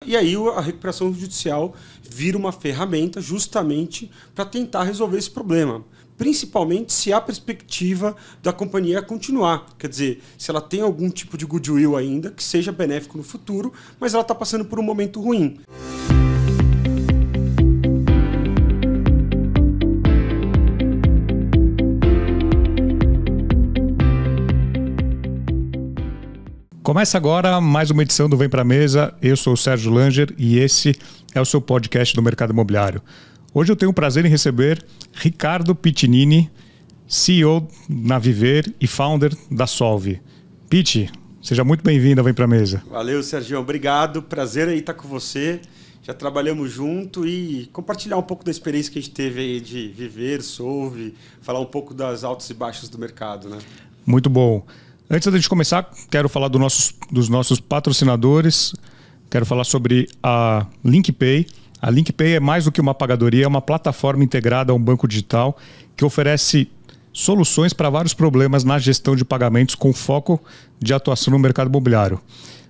E aí a recuperação judicial vira uma ferramenta justamente para tentar resolver esse problema. Principalmente se há perspectiva da companhia continuar. Quer dizer, se ela tem algum tipo de goodwill ainda, que seja benéfico no futuro, mas ela está passando por um momento ruim. Começa agora mais uma edição do Vem Pra Mesa. Eu sou o Sérgio Langer e esse é o seu podcast do mercado imobiliário. Hoje eu tenho o prazer em receber Ricardo Piccinini, CEO na Viver e founder da Solve. Picci, seja muito bem-vindo ao Vem Pra Mesa. Valeu, Sérgio. Obrigado. Prazer aí estar com você. Já trabalhamos junto e compartilhar um pouco da experiência que a gente teve aí de Viver, Solve, falar um pouco das altos e baixos do mercado, né? Muito bom. Antes da gente começar, quero falar dos nossos patrocinadores. Quero falar sobre a LinkPay. A LinkPay é mais do que uma pagadoria, é uma plataforma integrada a um banco digital que oferece soluções para vários problemas na gestão de pagamentos com foco de atuação no mercado imobiliário.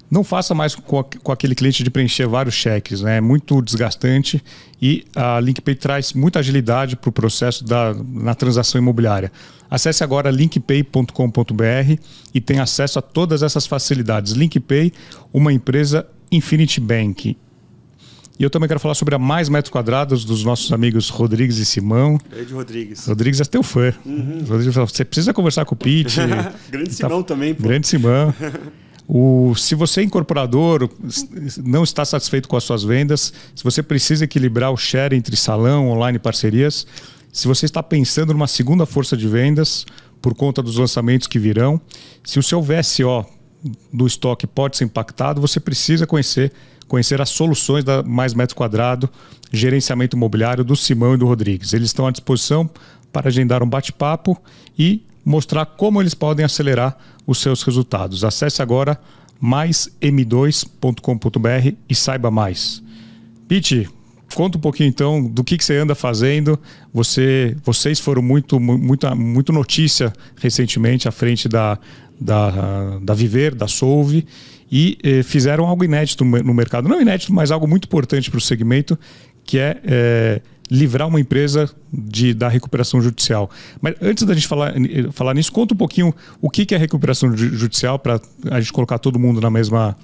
Não faça mais com aquele cliente de preencher vários cheques, né? É muito desgastante e a LinkPay traz muita agilidade para o processo na transação imobiliária. Acesse agora linkpay.com.br e tenha acesso a todas essas facilidades. LinkPay, uma empresa Infinity Bank. E eu também quero falar sobre a Mais Metros Quadrados dos nossos amigos Rodrigues e Simão. Grande Rodrigues. Rodrigues é teu fã. Rodrigues falou, você precisa conversar com o Pete. Grande Simão também. Pô. Grande Simão. Se você é incorporador, não está satisfeito com as suas vendas, se você precisa equilibrar o share entre salão, online e parcerias, se você está pensando numa segunda força de vendas por conta dos lançamentos que virão, se o seu VSO do estoque pode ser impactado, você precisa conhecer as soluções da Mais Metro Quadrado, gerenciamento imobiliário do Simão e do Rodrigues. Eles estão à disposição para agendar um bate-papo e mostrar como eles podem acelerar os seus resultados. Acesse agora maism2.com.br e saiba mais. Pete, conta um pouquinho então do que você anda fazendo. Vocês foram muito notícia recentemente à frente da Viver, da Solve, e fizeram algo inédito no mercado. Não inédito, mas algo muito importante para o segmento, que é livrar uma empresa da recuperação judicial. Mas antes da gente falar nisso, conta um pouquinho o que é recuperação judicial para a gente colocar todo mundo na mesma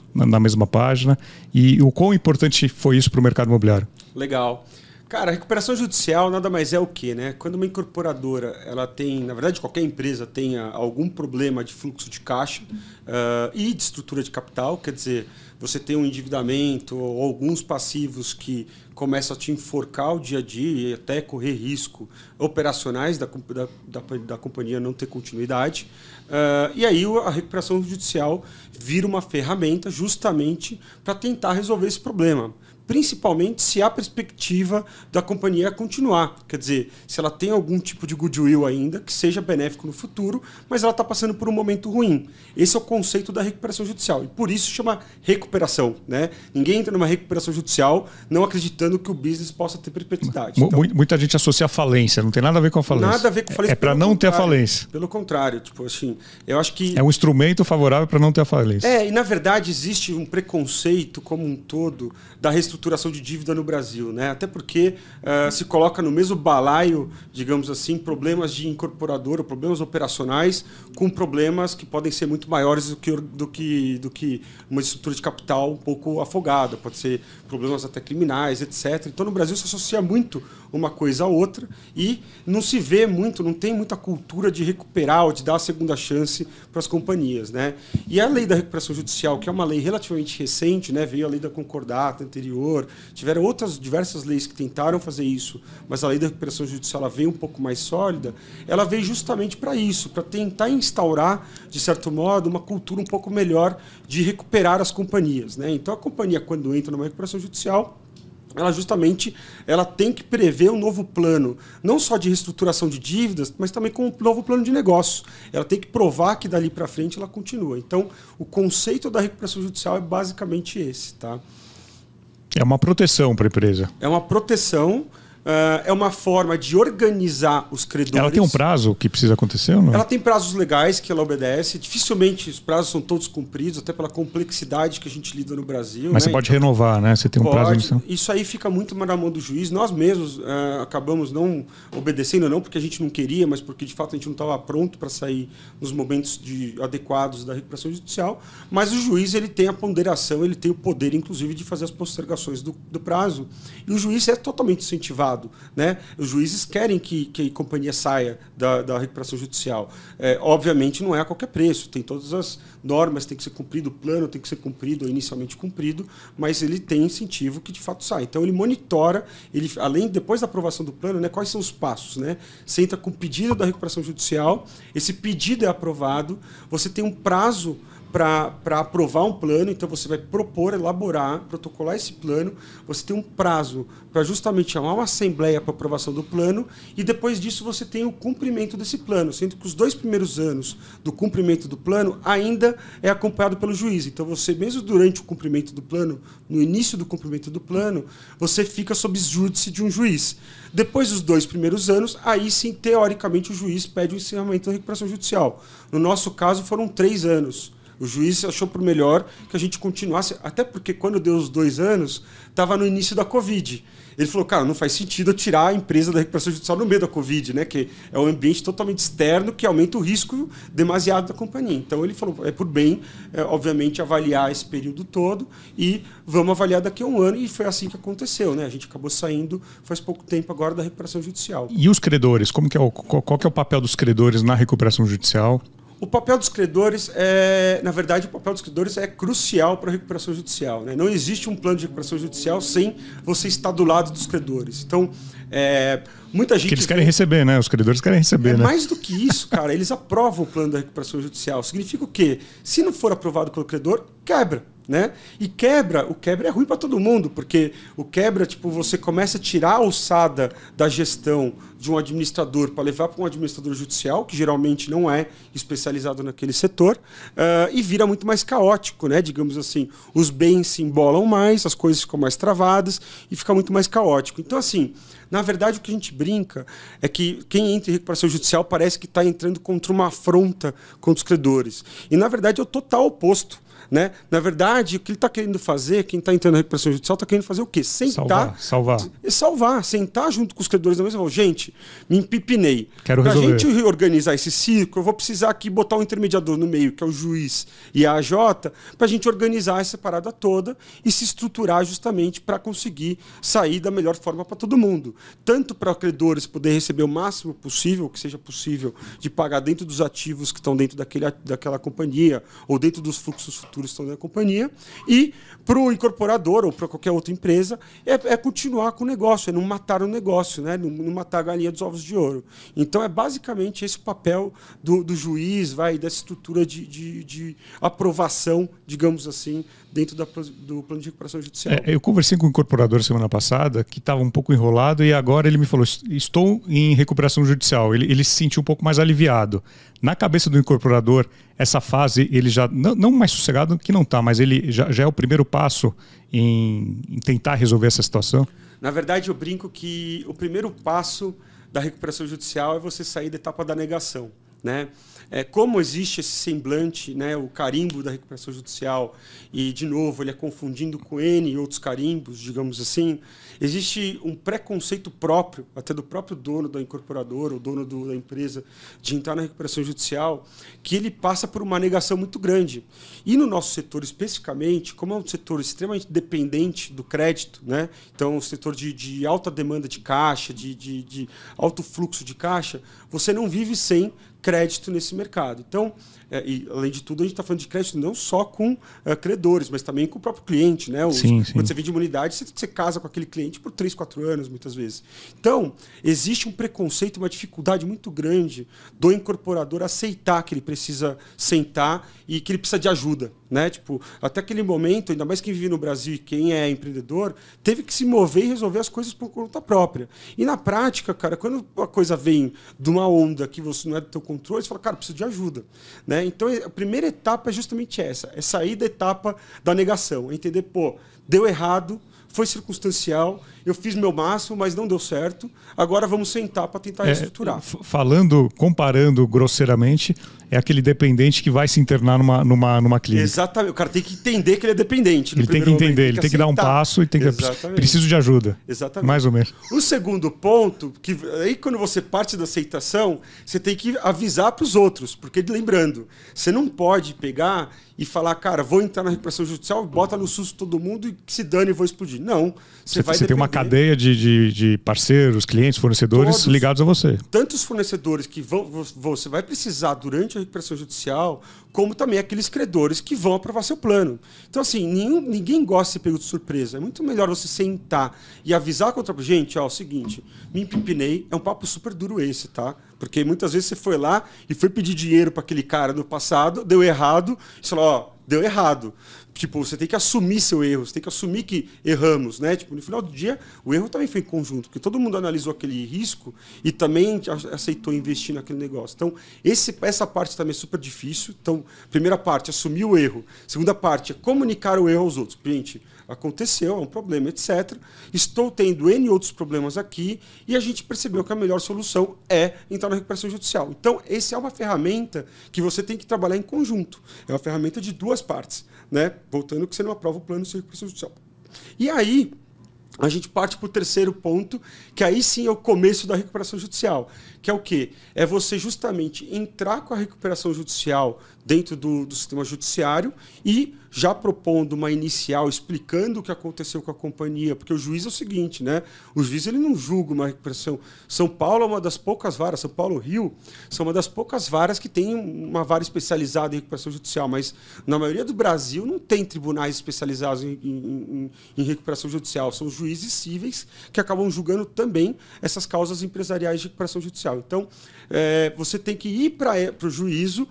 página e o quão importante foi isso para o mercado imobiliário. Legal. Cara, a recuperação judicial nada mais é o quê, né? Quando uma incorporadora, ela tem, na verdade, qualquer empresa tenha algum problema de fluxo de caixa e de estrutura de capital, quer dizer, você tem um endividamento ou alguns passivos que começam a te enforcar o dia a dia e até correr risco operacionais da companhia não ter continuidade. E aí a recuperação judicial vira uma ferramenta justamente para tentar resolver esse problema. Principalmente se há perspectiva da companhia continuar. Quer dizer, se ela tem algum tipo de goodwill ainda, que seja benéfico no futuro, mas ela está passando por um momento ruim. Esse é o conceito da recuperação judicial. E por isso chama recuperação, né? Ninguém entra numa recuperação judicial não acreditando que o business possa ter perpetuidade. Então, muita gente associa a falência, não tem nada a ver com a falência. Nada a ver com a falência. É para não ter a falência. Pelo contrário, tipo assim, eu acho que... É um instrumento favorável para não ter a falência. E na verdade existe um preconceito como um todo da reestruturação de dívida no Brasil, né? Até porque se coloca no mesmo balaio, digamos assim, problemas de incorporadora, problemas operacionais, com problemas que podem ser muito maiores do que uma estrutura de capital um pouco afogada. Pode ser problemas até criminais, etc. Então, no Brasil se associa muito uma coisa a outra e não se vê muito, não tem muita cultura de recuperar ou de dar a segunda chance para as companhias, né? E a lei da recuperação judicial, que é uma lei relativamente recente, né? Veio a lei da concordata anterior, tiveram outras diversas leis que tentaram fazer isso, mas a lei da recuperação judicial ela veio um pouco mais sólida, ela veio justamente para isso, para tentar instaurar, de certo modo, uma cultura um pouco melhor de recuperar as companhias, né? Então a companhia, quando entra numa recuperação judicial, ela tem que prever um novo plano, não só de reestruturação de dívidas, mas também com um novo plano de negócio. Ela tem que provar que dali para frente ela continua. Então, o conceito da recuperação judicial é basicamente esse, tá? É uma proteção para a empresa. É uma proteção é uma forma de organizar os credores. Ela tem um prazo que precisa acontecer ou não? Ela tem prazos legais que ela obedece. Dificilmente os prazos são todos cumpridos, até pela complexidade que a gente lida no Brasil. Mas, né? Você pode renovar, né? Você tem um prazo inicial. Isso aí fica muito na mão do juiz. Nós mesmos acabamos não obedecendo, não porque a gente não queria, mas porque de fato a gente não estava pronto para sair nos momentos adequados da recuperação judicial. Mas o juiz ele tem a ponderação, ele tem o poder, inclusive, de fazer as postergações do prazo. E o juiz é totalmente incentivado. Né? Os juízes querem que a companhia saia da recuperação judicial. Obviamente não é a qualquer preço, tem todas as normas, tem que ser cumprido, o plano tem que ser cumprido, ou inicialmente cumprido, mas ele tem incentivo que de fato sai. Então ele monitora, depois da aprovação do plano, né, quais são os passos. Né? Você entra com o pedido da recuperação judicial, esse pedido é aprovado, você tem um prazo para aprovar um plano, então você vai propor, elaborar, protocolar esse plano, você tem um prazo para justamente chamar uma assembleia para aprovação do plano e depois disso você tem o cumprimento desse plano, sendo que os 2 primeiros anos do cumprimento do plano ainda é acompanhado pelo juiz. Então você, mesmo durante o cumprimento do plano, no início do cumprimento do plano, você fica sob júdice de um juiz. Depois dos 2 primeiros anos, aí sim, teoricamente, o juiz pede o encerramento da recuperação judicial. No nosso caso, foram 3 anos. O juiz achou por melhor que a gente continuasse, até porque quando deu os 2 anos, estava no início da Covid. Ele falou, cara, não faz sentido eu tirar a empresa da recuperação judicial no meio da Covid, né? Que é um ambiente totalmente externo que aumenta o risco demasiado da companhia. Então ele falou, é por bem, obviamente, avaliar esse período todo e vamos avaliar daqui a 1 ano. E foi assim que aconteceu, né? A gente acabou saindo faz pouco tempo agora da recuperação judicial. E os credores? Qual que é o papel dos credores na recuperação judicial? O papel dos credores na verdade, o papel dos credores é crucial para a recuperação judicial. Né? Não existe um plano de recuperação judicial sem você estar do lado dos credores. Então, muita gente... Que eles querem receber, né? Os credores querem receber, né? Mais do que isso, cara, eles aprovam o plano da recuperação judicial. Significa o quê? Se não for aprovado pelo credor, quebra. Né? E o quebra é ruim para todo mundo, porque o quebra, tipo, você começa a tirar a alçada da gestão de um administrador para levar para um administrador judicial, que geralmente não é especializado naquele setor, e vira muito mais caótico, né? Digamos assim, os bens se embolam mais, as coisas ficam mais travadas e fica muito mais caótico. Então, assim, na verdade, o que a gente brinca é que quem entra em recuperação judicial parece que está entrando contra uma afronta contra os credores. E, na verdade, é o total oposto. Né? Na verdade, o que ele está querendo fazer, quem está entrando na recuperação judicial está querendo fazer o quê? Sentar, salvar, sentar junto com os credores da mesa e falar, gente, me empipinei. Para a gente reorganizar esse ciclo, eu vou precisar aqui botar um intermediador no meio, que é o juiz e a AJ, para a gente organizar essa parada toda e se estruturar justamente para conseguir sair da melhor forma para todo mundo. Tanto para credores poder receber o máximo possível, que seja possível, de pagar dentro dos ativos que estão dentro daquela companhia ou dentro dos fluxos futuros estão da companhia, e para o incorporador ou para qualquer outra empresa é continuar com o negócio, é não matar o negócio, né? Não matar a galinha dos ovos de ouro. Então é basicamente esse o papel do juiz, dessa estrutura de aprovação, digamos assim, dentro do plano de recuperação judicial. Eu conversei com o incorporador semana passada, que estava um pouco enrolado, e agora ele me falou, estou em recuperação judicial. Ele se sentiu um pouco mais aliviado. Na cabeça do incorporador, essa fase, ele já, não mais sossegado que não está, mas ele já é o primeiro passo em tentar resolver essa situação? Na verdade, eu brinco que o primeiro passo da recuperação judicial é você sair da etapa da negação. Né? Como existe esse semblante, né, o carimbo da recuperação judicial, e, de novo, ele é confundindo com N e outros carimbos, digamos assim, existe um preconceito próprio, até do próprio dono da incorporadora, o dono da empresa, de entrar na recuperação judicial, que ele passa por uma negação muito grande. E no nosso setor, especificamente, como é um setor extremamente dependente do crédito, né? Então, um setor de alta demanda de caixa, de alto fluxo de caixa, você não vive sem crédito nesse mercado. Então, e, além de tudo, a gente está falando de crédito não só com credores, mas também com o próprio cliente. Né? Sim. Quando você vende uma unidade, você casa com aquele cliente por 3, 4 anos, muitas vezes. Então, existe um preconceito, uma dificuldade muito grande do incorporador aceitar que ele precisa sentar e que ele precisa de ajuda. Né? Tipo, até aquele momento, ainda mais quem vive no Brasil e quem é empreendedor, teve que se mover e resolver as coisas por conta própria. E na prática, cara, quando a coisa vem de uma onda que você não é do teu controle, você fala, cara, preciso de ajuda. Né? Então, a primeira etapa é justamente essa, é sair da etapa da negação, é entender, pô, deu errado, foi circunstancial, eu fiz meu máximo, mas não deu certo. Agora vamos sentar para tentar reestruturar. Comparando grosseiramente, é aquele dependente que vai se internar numa clínica. Exatamente. O cara tem que entender que ele é dependente. Ele tem que entender, ele tem que dar um passo e tem que... Preciso de ajuda. Exatamente. Mais ou menos. O segundo ponto, que aí quando você parte da aceitação, você tem que avisar para os outros. Porque, lembrando, você não pode pegar e falar, cara, vou entrar na recuperação judicial, bota no susto todo mundo e que se dane e vou explodir. Não. Você tem uma cadeia de parceiros, clientes, fornecedores todos, ligados a você. Tanto os fornecedores que você vai precisar durante a recuperação judicial, como também aqueles credores que vão aprovar seu plano. Então, assim, ninguém gosta de ser pego de surpresa. É muito melhor você sentar e avisar contra a gente, ó, é o seguinte, me empipinei, é um papo super duro esse, tá? Porque muitas vezes você foi lá e foi pedir dinheiro para aquele cara no passado, deu errado, e você falou, ó, deu errado. Tipo, você tem que assumir seu erro, você tem que assumir que erramos, né? Tipo, no final do dia, o erro também foi em conjunto, porque todo mundo analisou aquele risco e também aceitou investir naquele negócio. Então, essa parte também é super difícil. Então, primeira parte, assumir o erro. Segunda parte, é comunicar o erro aos outros. Gente, aconteceu, é um problema, etc. Estou tendo N outros problemas aqui e a gente percebeu que a melhor solução é entrar na recuperação judicial. Então, essa é uma ferramenta que você tem que trabalhar em conjunto. É uma ferramenta de duas partes, né? Voltando que você não aprova o plano de recuperação judicial. E aí, a gente parte para o terceiro ponto, que aí sim é o começo da recuperação judicial, que é o quê? É você justamente entrar com a recuperação judicial dentro do sistema judiciário e já propondo uma inicial, explicando o que aconteceu com a companhia, porque o juiz é o seguinte, né? O juiz ele não julga uma recuperação. São Paulo é uma das poucas varas, São Paulo e Rio são uma das poucas varas que tem uma vara especializada em recuperação judicial, mas na maioria do Brasil não tem tribunais especializados em recuperação judicial, são os juízes cíveis que acabam julgando também essas causas empresariais de recuperação judicial. Então, você tem que ir para o juízo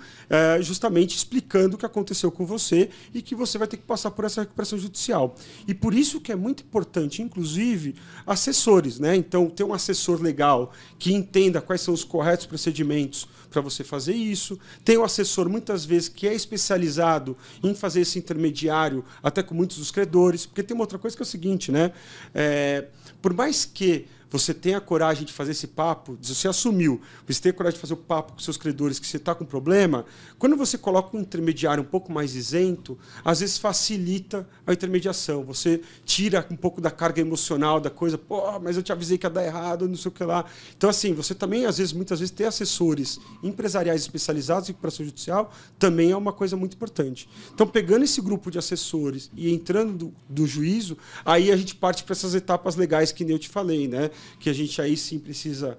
justamente explicando o que aconteceu com você e que você vai ter que passar por essa recuperação judicial. E por isso que é muito importante, inclusive, assessores, né? Então, ter um assessor legal que entenda quais são os corretos procedimentos para você fazer isso. Tem um assessor, muitas vezes, que é especializado em fazer esse intermediário, até com muitos dos credores, porque tem uma outra coisa que é o seguinte, né? Por mais que você tenha a coragem de fazer esse papo, você assumiu, você tem a coragem de fazer o papo com seus credores que você está com problema, quando você coloca um intermediário um pouco mais isento, às vezes facilita a intermediação. Você tira um pouco da carga emocional da coisa, pô, mas eu te avisei que ia dar errado, não sei o que lá. Então, assim, você também, muitas vezes, ter assessores empresariais especializados em recuperação judicial também é uma coisa muito importante. Então, pegando esse grupo de assessores e entrando do juízo, aí a gente parte para essas etapas legais que nem eu te falei, né? Que a gente aí sim precisa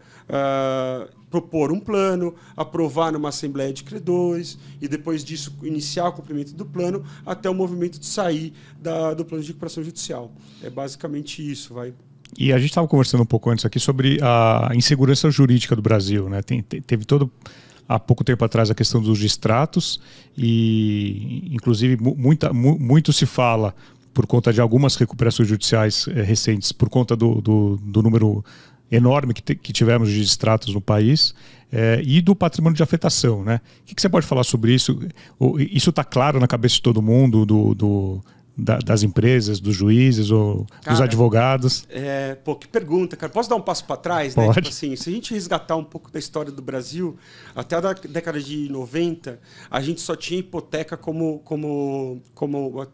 propor um plano, aprovar numa assembleia de credores e depois disso iniciar o cumprimento do plano até o movimento de sair do plano de recuperação judicial. É basicamente isso, vai. E a gente estava conversando um pouco antes aqui sobre a insegurança jurídica do Brasil, né? Teve há pouco tempo atrás a questão dos distratos e, inclusive, muito se fala por conta de algumas recuperações judiciais recentes, por conta do número enorme que tivemos de distratos no país e do patrimônio de afetação, né? O que você pode falar sobre isso? Isso está claro na cabeça de todo mundo, das empresas, dos juízes ou dos advogados? Pô, que pergunta, cara. Posso dar um passo para trás? Pode. Né? Tipo assim, se a gente resgatar um pouco da história do Brasil, até a década de 90, a gente só tinha hipoteca como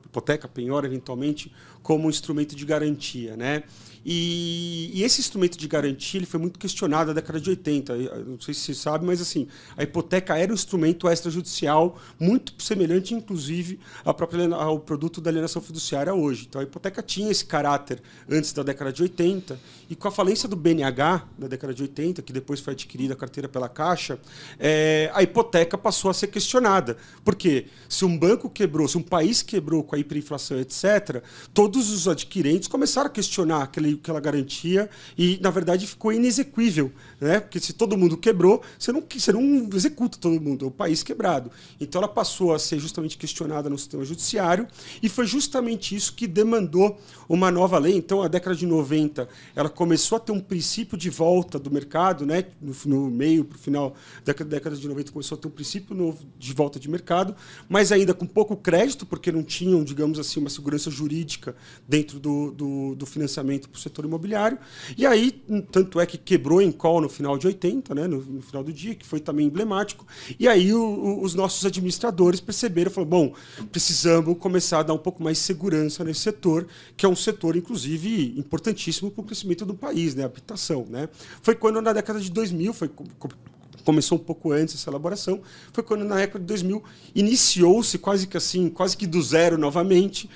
hipoteca, penhora, eventualmente, como instrumento de garantia, né? E esse instrumento de garantia ele foi muito questionado na década de 80. Eu não sei se você sabe, mas assim, a hipoteca era um instrumento extrajudicial muito semelhante, inclusive, ao produto da alienação fiduciária hoje. Então, a hipoteca tinha esse caráter antes da década de 80, e com a falência do BNH, da década de 80, que depois foi adquirida a carteira pela Caixa, a hipoteca passou a ser questionada. Por quê? Se um banco quebrou, se um país quebrou com a hiperinflação, etc., todos os adquirentes começaram a questionar aquela garantia e, na verdade, ficou inexequível, né? Porque se todo mundo quebrou, você não executa todo mundo, é o país quebrado. Então, ela passou a ser justamente questionada no sistema judiciário e foi justamente isso que demandou uma nova lei. Então, a década de 90, ela começou a ter um princípio de volta do mercado, né? No meio para o final da década de 90, começou a ter um princípio novo de volta de mercado, mas ainda com pouco crédito, porque não tinham, digamos assim, uma segurança jurídica dentro do financiamento para o setor imobiliário. E aí, tanto é que quebrou em call no final de 80, né, no final do dia, que foi também emblemático. E aí os nossos administradores perceberam, falaram, bom, precisamos começar a dar um pouco mais de segurança nesse setor, que é um setor, inclusive, importantíssimo para o crescimento do país, né, a habitação. Né? Foi quando, na década de 2000, começou um pouco antes essa elaboração, foi quando, na década de 2000, iniciou-se quase que do zero novamente,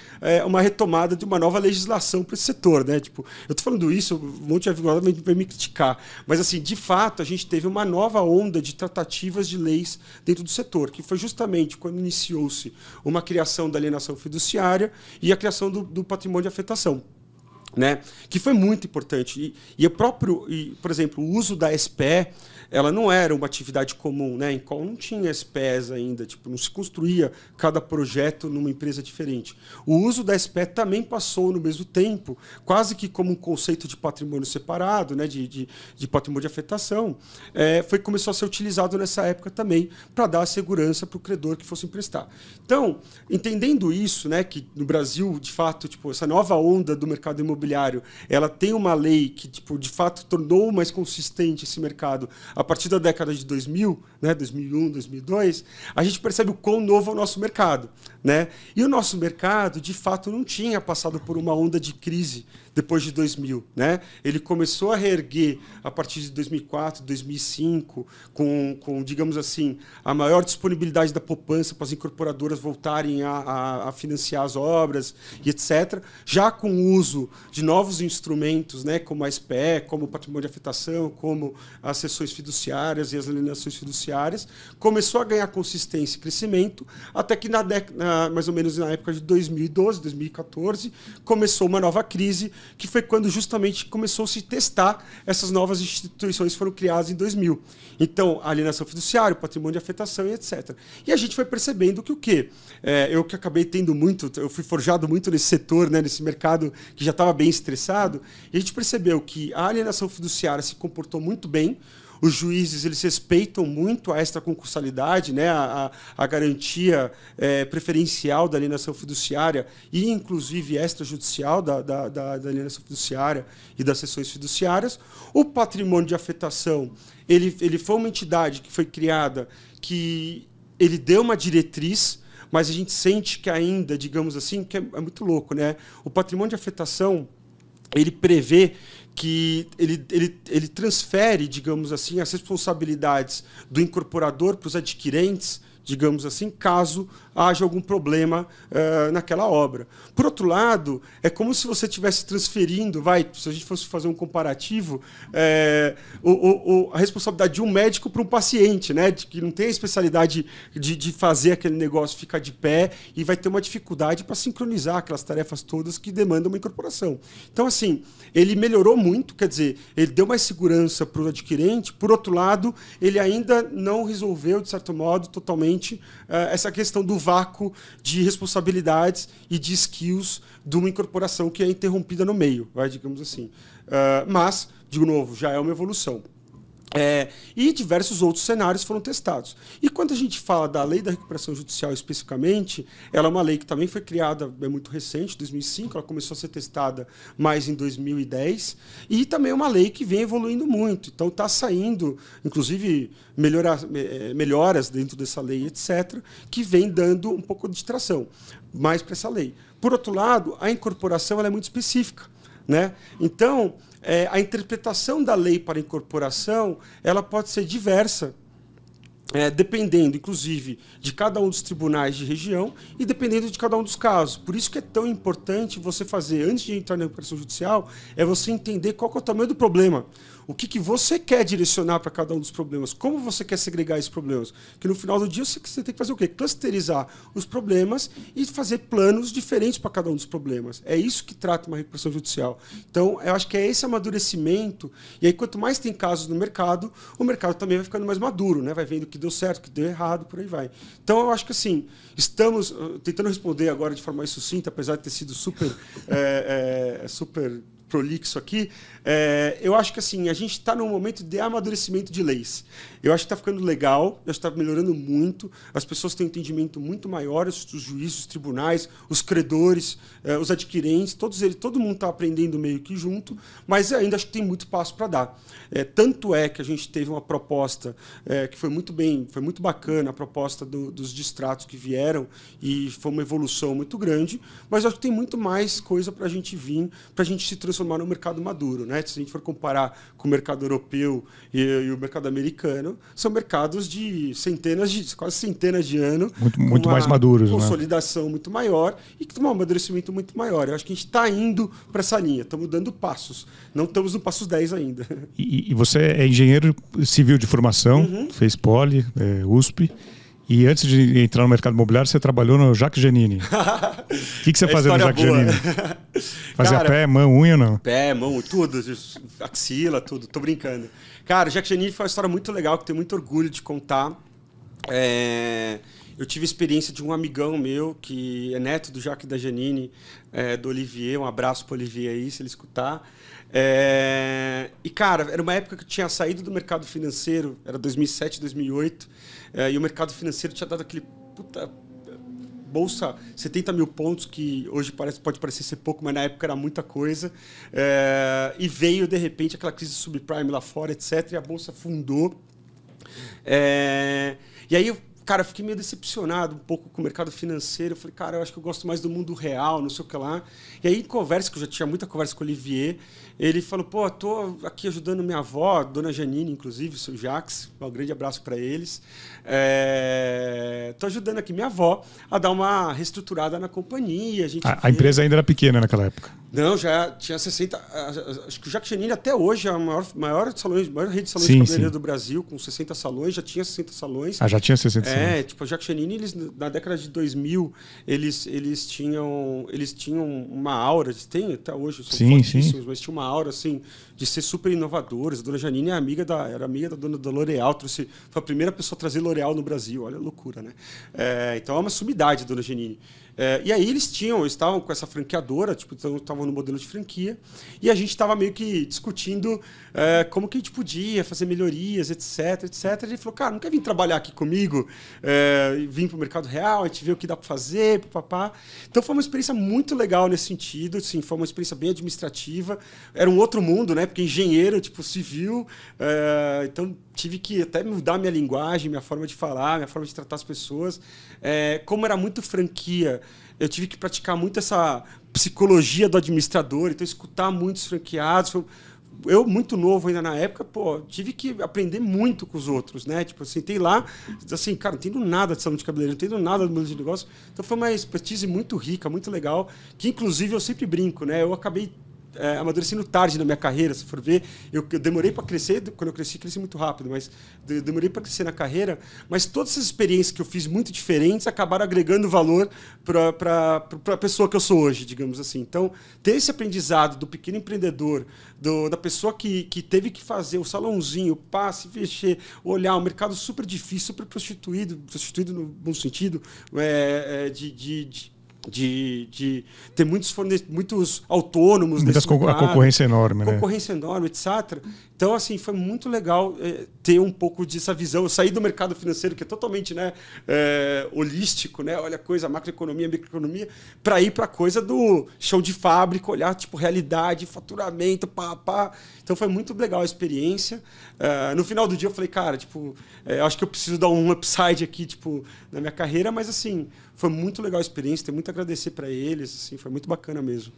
uma retomada de uma nova legislação para esse setor. Né? Tipo, eu estou falando isso, um monte de advogado vai me criticar, mas, assim, de fato, a gente teve uma nova onda de tratativas de leis dentro do setor, que foi justamente quando iniciou-se uma criação da alienação fiduciária e a criação do patrimônio de afetação. Né? Que foi muito importante. Por exemplo, o uso da SPE, ela não era uma atividade comum, né? Em qual não tinha SPEs ainda, tipo, não se construía cada projeto numa empresa diferente. O uso da SPE também passou no mesmo tempo, quase que como um conceito de patrimônio separado, né? de patrimônio de afetação, começou a ser utilizado nessa época também para dar segurança para o credor que fosse emprestar. Então, entendendo isso, né, que no Brasil, de fato, tipo, essa nova onda do mercado imobiliário, ela tem uma lei que, tipo, de fato tornou mais consistente esse mercado a partir da década de 2000, né, 2001, 2002, a gente percebe o quão novo é o nosso mercado. Né? E o nosso mercado, de fato, não tinha passado por uma onda de crise depois de 2000. Né? Ele começou a reerguer a partir de 2004, 2005, com, digamos assim, a maior disponibilidade da poupança para as incorporadoras voltarem a financiar as obras e etc., já com o uso de novos instrumentos, né, como a SPE, como o patrimônio de afetação, como as cessões fiduciárias e as alienações fiduciárias, começou a ganhar consistência e crescimento, até que mais ou menos na época de 2012, 2014, começou uma nova crise, que foi quando justamente começou a se testar essas novas instituições que foram criadas em 2000. Então, a alienação fiduciária, o patrimônio de afetação e etc. E a gente foi percebendo que o quê? Eu que acabei eu fui forjado muito nesse setor, né, nesse mercado que já estava bem estressado, e a gente percebeu que a alienação fiduciária se comportou muito bem. Os juízes, eles respeitam muito a extraconscursalidade, né, a garantia preferencial da alienação fiduciária e, inclusive, extrajudicial da alienação fiduciária e das cessões fiduciárias. O patrimônio de afetação, ele foi uma entidade que foi criada, que ele deu uma diretriz, mas a gente sente que ainda, digamos assim, que é muito louco. Né? O patrimônio de afetação, ele prevê que ele transfere, digamos assim, as responsabilidades do incorporador para os adquirentes, digamos assim, caso haja algum problema naquela obra. Por outro lado, é como se você estivesse transferindo, se a gente fosse fazer um comparativo, a responsabilidade de um médico para um paciente, né, que não tem a especialidade de fazer aquele negócio ficar de pé e vai ter uma dificuldade para sincronizar aquelas tarefas todas que demandam uma incorporação. Então, assim, ele melhorou muito, quer dizer, ele deu mais segurança para o adquirente. Por outro lado, ele ainda não resolveu, de certo modo, totalmente essa questão do vácuo de responsabilidades e de skills de uma incorporação que é interrompida no meio, digamos assim. Mas, de novo, já é uma evolução. E diversos outros cenários foram testados. E quando a gente fala da Lei da Recuperação Judicial especificamente, ela é uma lei que também foi criada, é muito recente, 2005, ela começou a ser testada mais em 2010, e também é uma lei que vem evoluindo muito. Então está saindo, inclusive, melhoras dentro dessa lei, etc., que vem dando um pouco de tração mais para essa lei. Por outro lado, a incorporação ela é muito específica. Né? Então, a interpretação da lei para a incorporação ela pode ser diversa, dependendo, inclusive, de cada um dos tribunais de região e dependendo de cada um dos casos. Por isso que é tão importante você fazer, antes de entrar na recuperação judicial, você entender qual que é o tamanho do problema. O que você quer direcionar para cada um dos problemas? Como você quer segregar esses problemas? Porque no final do dia você tem que fazer o quê? Clusterizar os problemas e fazer planos diferentes para cada um dos problemas. É isso que trata uma recuperação judicial. Então, eu acho que é esse amadurecimento. E aí, quanto mais tem casos no mercado, o mercado também vai ficando mais maduro, né? Vai vendo o que deu certo, o que deu errado, por aí vai. Então, eu acho que assim, estamos tentando responder agora de forma mais sucinta, apesar de ter sido super prolixo aqui, eu acho que assim, a gente está num momento de amadurecimento de leis. Eu acho que está ficando legal, acho que está melhorando muito, as pessoas têm um entendimento muito maior, os juízes, os tribunais, os credores, os adquirentes, todo mundo está aprendendo meio que junto, mas ainda acho que tem muito passo para dar. Tanto é que a gente teve uma proposta que foi muito bacana, a proposta dos distratos que vieram, e foi uma evolução muito grande, mas acho que tem muito mais coisa para a gente vir, para a gente se transformar no mercado maduro, né? Se a gente for comparar com o mercado europeu e o mercado americano, são mercados de quase centenas de anos, muito mais maduros, consolidação, né? Muito maior e com um amadurecimento muito maior. Eu acho que a gente está indo para essa linha, estamos dando passos, não estamos no passo 10 ainda. E você é engenheiro civil de formação, fez Poli, USP. E antes de entrar no mercado imobiliário, você trabalhou no Jacques Giannini. O que você fazia no Jacques Giannini? Fazia pé, mão, unha, não? Pé, mão, tudo. Axila, tudo. Tô brincando. Cara, Jacques Giannini foi uma história muito legal, que eu tenho muito orgulho de contar. Eu tive a experiência de um amigão meu, que é neto do Jacques da Giannini, do Olivier. Um abraço pro Olivier aí, se ele escutar. E, cara, era uma época que eu tinha saído do mercado financeiro, era 2007, 2008, e o mercado financeiro tinha dado aquele bolsa, 70 mil pontos, que hoje pode parecer ser pouco, mas na época era muita coisa. E veio, de repente, aquela crise subprime lá fora, etc., e a bolsa afundou. E aí, cara, eu fiquei meio decepcionado um pouco com o mercado financeiro. Eu falei, cara, eu acho que eu gosto mais do mundo real, não sei o que lá. E aí, em conversa, que eu já tinha muita conversa com o Olivier, ele falou, pô, tô aqui ajudando minha avó, dona Janine, inclusive, o seu Jacques, um grande abraço para eles. Tô ajudando aqui minha avó a dar uma reestruturada na companhia. A empresa ainda era pequena naquela época. Não, já tinha 60... Acho que o Jacques Giannini até hoje é a maior rede de salões de cabeleireiro do Brasil, com 60 salões, já tinha 60 salões. Já tinha 60 salões. Tipo, o Jacques Giannini, na década de 2000, eles tinham uma aura, tem até hoje, são fortíssimos, mas tinha uma aura, assim, de ser super inovadores. A dona Janine era amiga da dona da L'Oréal, foi a primeira pessoa a trazer L'Oréal no Brasil, olha a loucura, né? Então é uma sumidade a dona Janine. E aí eles estavam com essa franqueadora, tipo, estavam no modelo de franquia, e a gente estava meio que discutindo como que a gente podia fazer melhorias, etc, etc. E ele falou, cara, não quer vir trabalhar aqui comigo? Vir para o mercado real, a gente vê o que dá para fazer, papapá. Então foi uma experiência muito legal nesse sentido, assim, foi uma experiência bem administrativa. Era um outro mundo, né? Porque engenheiro, tipo, civil, então tive que até mudar minha linguagem, minha forma de falar, minha forma de tratar as pessoas. Como era muito franquia, eu tive que praticar muito essa psicologia do administrador, então escutar muitos franqueados. Eu, muito novo ainda na época, tive que aprender muito com os outros, né? Tipo, sentei lá, assim, cara, não entendo nada de salão de cabeleireiro, não entendo nada do modelo de negócio. Então foi uma expertise muito rica, muito legal, que inclusive eu sempre brinco, né? Eu acabei amadurecendo tarde na minha carreira, se for ver. Eu demorei para crescer, quando eu cresci muito rápido, mas demorei para crescer na carreira, mas todas essas experiências que eu fiz muito diferentes acabaram agregando valor para a pessoa que eu sou hoje, digamos assim. Então, ter esse aprendizado do pequeno empreendedor, da pessoa que teve que fazer o salãozinho, passe, mexer, olhar, um mercado super difícil, super prostituído no bom sentido, de ter muitos autônomos. A concorrência enorme, né? Concorrência enorme, etc. Então, assim, foi muito legal ter um pouco dessa visão. Eu saí do mercado financeiro, que é totalmente, né, holístico, né? Olha a coisa, macroeconomia, microeconomia, para ir para a coisa do chão de fábrica, olhar tipo realidade, faturamento, pá. Então, foi muito legal a experiência. No final do dia, eu falei, cara, tipo, acho que eu preciso dar um upside aqui, tipo, na minha carreira, mas, assim, foi muito legal a experiência, tenho muito a agradecer para eles, assim, foi muito bacana mesmo.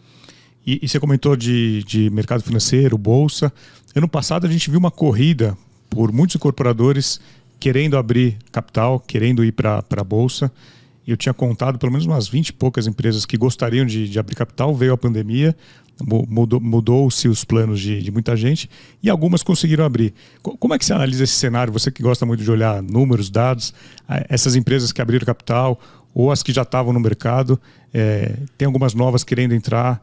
E você comentou de mercado financeiro, bolsa. Ano passado a gente viu uma corrida por muitos incorporadores querendo abrir capital, querendo ir para a bolsa. Eu tinha contado pelo menos umas 20 e poucas empresas que gostariam de abrir capital, veio a pandemia, mudou-se os planos de muita gente e algumas conseguiram abrir. Como é que você analisa esse cenário? Você que gosta muito de olhar números, dados, essas empresas que abriram capital ou as que já estavam no mercado, tem algumas novas querendo entrar.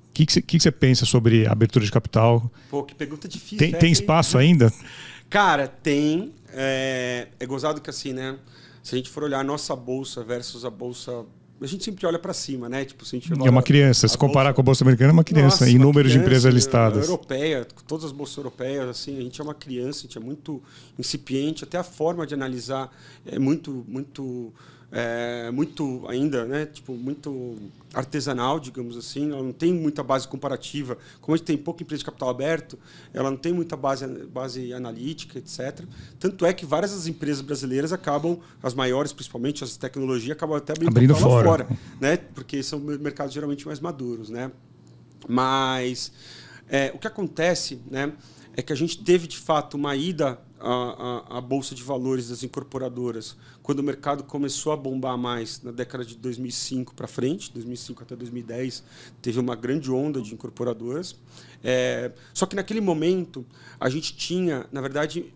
O que você pensa sobre a abertura de capital? Pô, que pergunta difícil. Tem espaço ainda? Cara, tem. É gozado que assim, né? Se a gente for olhar a nossa bolsa versus a bolsa a gente sempre olha para cima, né? Tipo, se a gente é uma criança. Se comparar com a Bolsa Americana, é uma criança. Em número de empresas listadas. Europeia, todas as bolsas europeias, assim, a gente é uma criança, a gente é muito incipiente, até a forma de analisar é muito ainda, né? Tipo, muito artesanal, digamos assim. Ela não tem muita base comparativa. Como a gente tem pouca empresa de capital aberto, ela não tem muita base analítica, etc. Tanto é que várias das empresas brasileiras acabam, as maiores, principalmente as de tecnologia, acabam até abrindo fora, né? Porque são mercados geralmente mais maduros, né? Mas o que acontece, né, é que a gente teve, de fato, uma ida à Bolsa de Valores das incorporadoras quando o mercado começou a bombar mais na década de 2005 para frente, 2005 até 2010, teve uma grande onda de incorporadoras. Só que, naquele momento, a gente tinha, na verdade,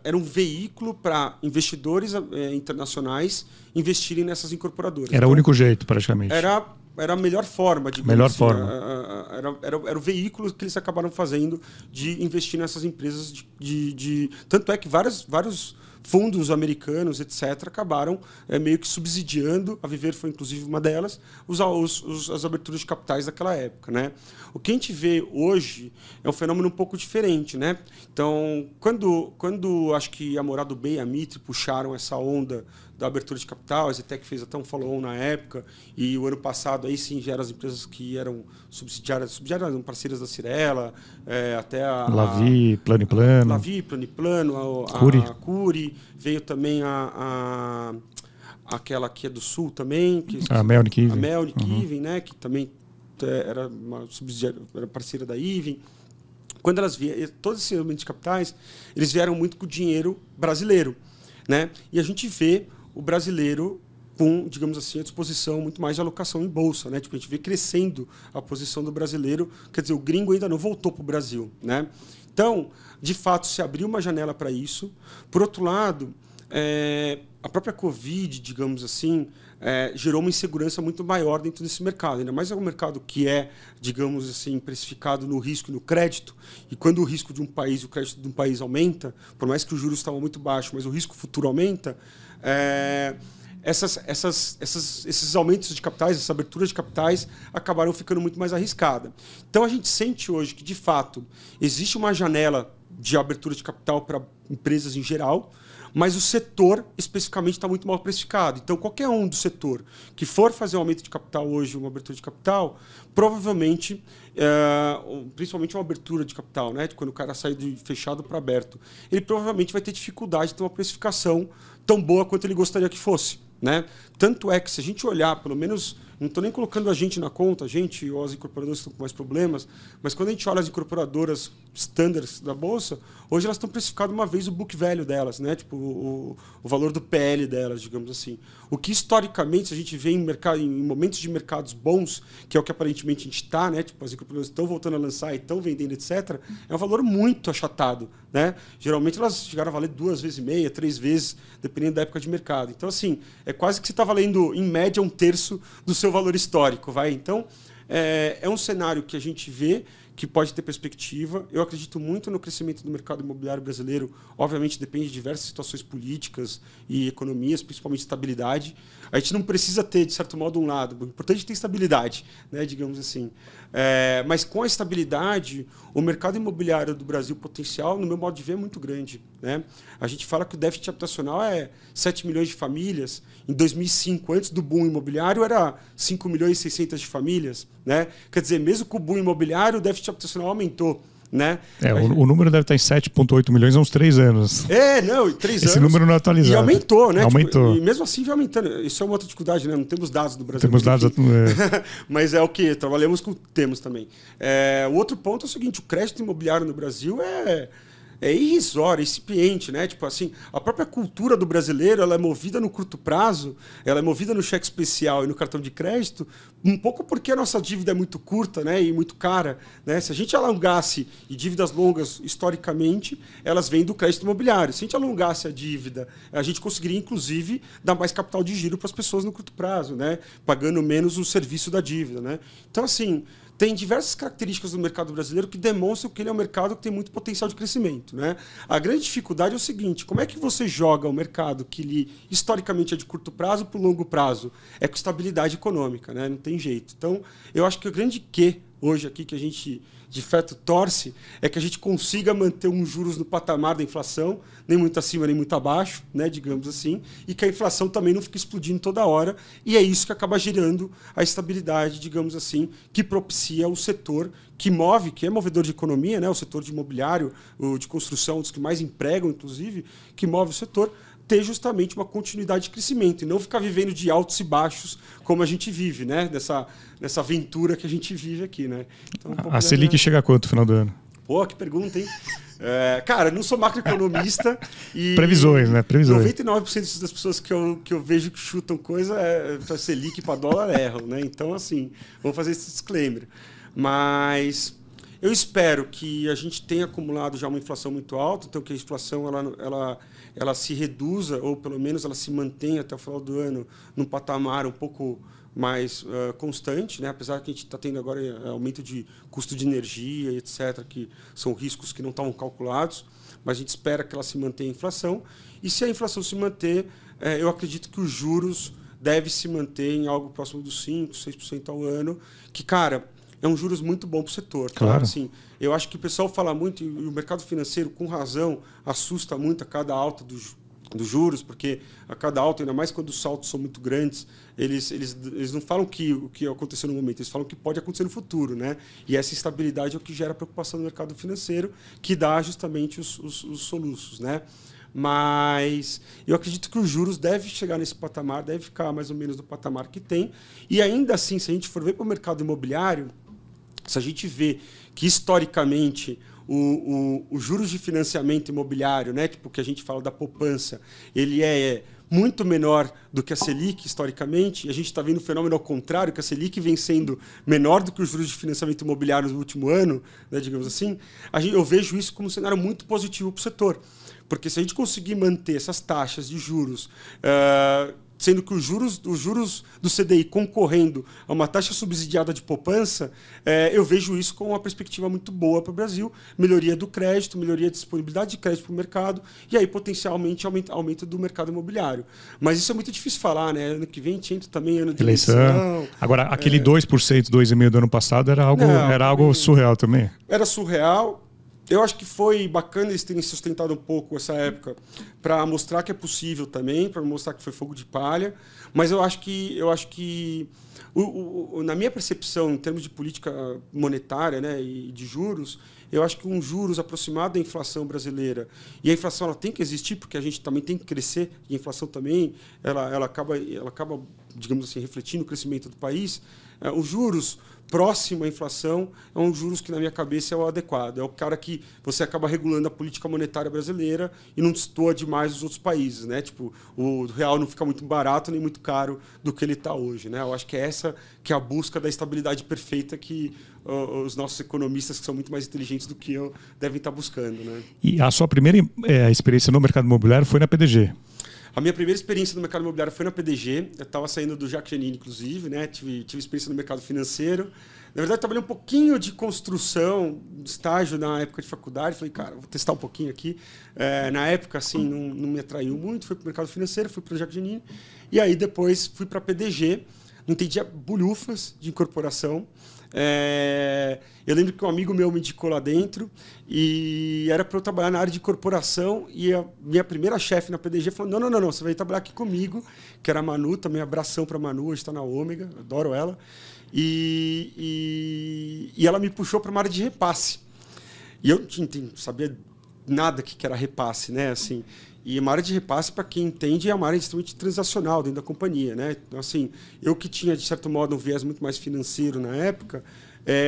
era um veículo para investidores internacionais investirem nessas incorporadoras. Era o único jeito, praticamente. Era a melhor forma, digamos melhor assim. forma. Era o veículo que eles acabaram fazendo de investir nessas empresas. Tanto é que vários fundos americanos, etc., acabaram meio que subsidiando, a Viver foi inclusive uma delas, as aberturas de capitais daquela época, né? O que a gente vê hoje é um fenômeno um pouco diferente, né? Então, quando acho que a Morado Bay e a Mitre puxaram essa onda da abertura de capital, a Zetec fez até um follow-on na época, e o ano passado aí sim já eram as empresas que eram subsidiárias eram parceiras da Cirela, até a Lavi, Plano e Plano. Lavi, Plano e Plano, a Cury, veio também aquela que é do Sul também, a Melnick Even. A Melnick Even, né, que também era uma subsidiária, era parceira da Even. Quando elas vieram, todos esses elementos de capitais, eles vieram muito com o dinheiro brasileiro, né? E a gente vê o brasileiro com, digamos assim, a disposição muito mais de alocação em bolsa, né? Tipo, a gente vê crescendo a posição do brasileiro, quer dizer, o gringo ainda não voltou para o Brasil, né? Então, de fato, se abriu uma janela para isso. Por outro lado, a própria Covid, digamos assim, gerou uma insegurança muito maior dentro desse mercado. Ainda mais é um mercado que é, digamos assim, precificado no risco e no crédito. E quando o risco de um país, o crédito de um país aumenta, por mais que os juros estavam muito baixos, mas o risco futuro aumenta, esses aumentos de capitais, essas aberturas de capitais, acabaram ficando muito mais arriscadas. Então, a gente sente hoje que, de fato, existe uma janela de abertura de capital para empresas em geral, mas o setor especificamente está muito mal precificado. Então, qualquer um do setor que for fazer um aumento de capital hoje, uma abertura de capital, provavelmente, principalmente uma abertura de capital, né? Quando o cara sai de fechado para aberto, ele provavelmente vai ter dificuldade de ter uma precificação tão boa quanto ele gostaria que fosse, né? Tanto é que, se a gente olhar, pelo menos, não estou nem colocando a gente na conta, a gente ou as incorporadoras estão com mais problemas, mas quando a gente olha as incorporadoras standards da Bolsa, hoje elas estão precificadas uma vez o book value delas, né? Tipo, o valor do PL delas, digamos assim. O que, historicamente, se a gente vê em momentos de mercados bons, que é o que aparentemente a gente está, né? Tipo, as incorporadoras estão voltando a lançar e estão vendendo, etc., é um valor muito achatado, né? Geralmente elas chegaram a valer 2,5 vezes, 3 vezes, dependendo da época de mercado. Então, assim, é quase que você está valendo, em média, 1/3 do seu valor histórico, vai? Então, é um cenário que a gente vê que pode ter perspectiva. Eu acredito muito no crescimento do mercado imobiliário brasileiro. Obviamente, depende de diversas situações políticas e economias, principalmente estabilidade. A gente não precisa ter, de certo modo, um lado. O importante é ter estabilidade, né, digamos assim. Mas, com a estabilidade, o mercado imobiliário do Brasil potencial, no meu modo de ver, é muito grande, né? A gente fala que o déficit habitacional é 7 milhões de famílias. Em 2005, antes do boom imobiliário, era 5 milhões e 600 de famílias, né? Quer dizer, mesmo com o boom imobiliário, o déficit habitacional aumentou, né? O número deve estar em 7,8 milhões há uns 3 anos. Não, 3 anos. Esse número não é atualizado. E aumentou, né? Aumentou. Tipo, e mesmo assim vai aumentando. Isso é uma outra dificuldade, né? Não temos dados do Brasil. Temos dados. Mas é o que trabalhamos com, temos também. O outro ponto é o seguinte: o crédito imobiliário no Brasil é irrisório, é incipiente, né? Tipo assim, a própria cultura do brasileiro, ela é movida no curto prazo, ela é movida no cheque especial e no cartão de crédito, um pouco porque a nossa dívida é muito curta, né, e muito cara, né? Se a gente alongasse, e dívidas longas, historicamente, elas vêm do crédito imobiliário. Se a gente alongasse a dívida, a gente conseguiria, inclusive, dar mais capital de giro para as pessoas no curto prazo, né? Pagando menos o serviço da dívida, né? Então, assim, tem diversas características do mercado brasileiro que demonstram que ele é um mercado que tem muito potencial de crescimento, né? A grande dificuldade é o seguinte: como é que você joga o mercado que ele, historicamente é de curto prazo para o longo prazo? É com estabilidade econômica, né? Não tem jeito. Então, eu acho que o grande quê hoje aqui que a gente de fato torce é que a gente consiga manter um juros no patamar da inflação, nem muito acima nem muito abaixo, né, digamos assim, e que a inflação também não fique explodindo toda hora, e é isso que acaba gerando a estabilidade, digamos assim, que propicia o setor que move, que é movedor de economia, né, o setor de imobiliário, o de construção, dos que mais empregam, inclusive, que move o setor, ter justamente uma continuidade de crescimento e não ficar vivendo de altos e baixos como a gente vive, né? Nessa aventura que a gente vive aqui, né? Então, a Selic chega a quanto no final do ano? Pô, que pergunta, hein? Cara, eu não sou macroeconomista e... Previsões, né? Previsões. 99% das pessoas que eu vejo que chutam coisa para Selic, para dólar, erram, né? Então, assim, vamos fazer esse disclaimer. Mas eu espero que a gente tenha acumulado já uma inflação muito alta, então que a inflação ela se reduza, ou pelo menos ela se mantenha até o final do ano num patamar um pouco mais constante, né? Apesar que a gente está tendo agora aumento de custo de energia, etc., que são riscos que não estavam calculados, mas a gente espera que ela se mantenha a inflação. E se a inflação se manter, eu acredito que os juros devem se manter em algo próximo dos 5%, 6% ao ano, que, cara, é um juros muito bom para o setor. Claro. Assim, eu acho que o pessoal fala muito, e o mercado financeiro, com razão, assusta muito a cada alta dos juros, porque a cada alta, ainda mais quando os saltos são muito grandes, eles não falam o que aconteceu no momento, eles falam o que pode acontecer no futuro, né? E essa instabilidade é o que gera preocupação no mercado financeiro, que dá justamente os soluços, né? Mas eu acredito que os juros devem chegar nesse patamar, deve ficar mais ou menos no patamar que tem. E ainda assim, se a gente for ver para o mercado imobiliário, se a gente vê que historicamente o juros de financiamento imobiliário, né, tipo que a gente fala da poupança, ele é muito menor do que a Selic historicamente, e a gente está vendo o fenômeno ao contrário, que a Selic vem sendo menor do que os juros de financiamento imobiliário no último ano, né, digamos assim, eu vejo isso como um cenário muito positivo para o setor. Porque se a gente conseguir manter essas taxas de juros, sendo que os juros do CDI concorrendo a uma taxa subsidiada de poupança, eu vejo isso com uma perspectiva muito boa para o Brasil, melhoria do crédito, melhoria da disponibilidade de crédito para o mercado, e aí potencialmente aumento do mercado imobiliário. Mas isso é muito difícil falar, né? Ano que vem a gente entra também ano de eleição. Agora, aquele 2%, 2,5% do ano passado era algo surreal também. Era surreal. Eu acho que foi bacana eles terem sustentado um pouco essa época para mostrar que é possível também, para mostrar que foi fogo de palha. Mas eu acho que na minha percepção, em termos de política monetária, né, e de juros, eu acho que um juros aproximado da inflação brasileira, e a inflação ela tem que existir, porque a gente também tem que crescer, e a inflação também ela acaba, digamos assim, refletindo o crescimento do país. Os juros próximo à inflação é um juros que, na minha cabeça, é o adequado. É o cara que você acaba regulando a política monetária brasileira e não destoa demais os outros países, né? Tipo, o real não fica muito barato nem muito caro do que ele está hoje, né? Eu acho que é essa que é a busca da estabilidade perfeita que os nossos economistas, que são muito mais inteligentes do que eu, devem estar buscando, né? E a sua primeira experiência no mercado imobiliário foi na PDG? A minha primeira experiência no mercado imobiliário foi na PDG. Eu estava saindo do Jacques Janine, inclusive, né? Tive experiência no mercado financeiro. Na verdade, trabalhei um pouquinho de construção, estágio na época de faculdade. Falei, cara, vou testar um pouquinho aqui. Na época, assim, não me atraiu muito. Fui para o mercado financeiro, fui para o Jacques Janine. E aí, depois, fui para a PDG. Não entendia bolhufas de incorporação. Eu lembro que um amigo meu me indicou lá dentro e era para eu trabalhar na área de corporação, e a minha primeira chefe na PDG falou, não, você vai trabalhar aqui comigo, que era a Manu, também abração para a Manu, hoje está na Ômega, adoro ela, e ela me puxou para uma área de repasse, e eu não sabia nada que era repasse, né, assim. E uma área de repasse, para quem entende, é uma área extremamente transacional dentro da companhia, né? Então, assim, eu que tinha, de certo modo, um viés muito mais financeiro na época,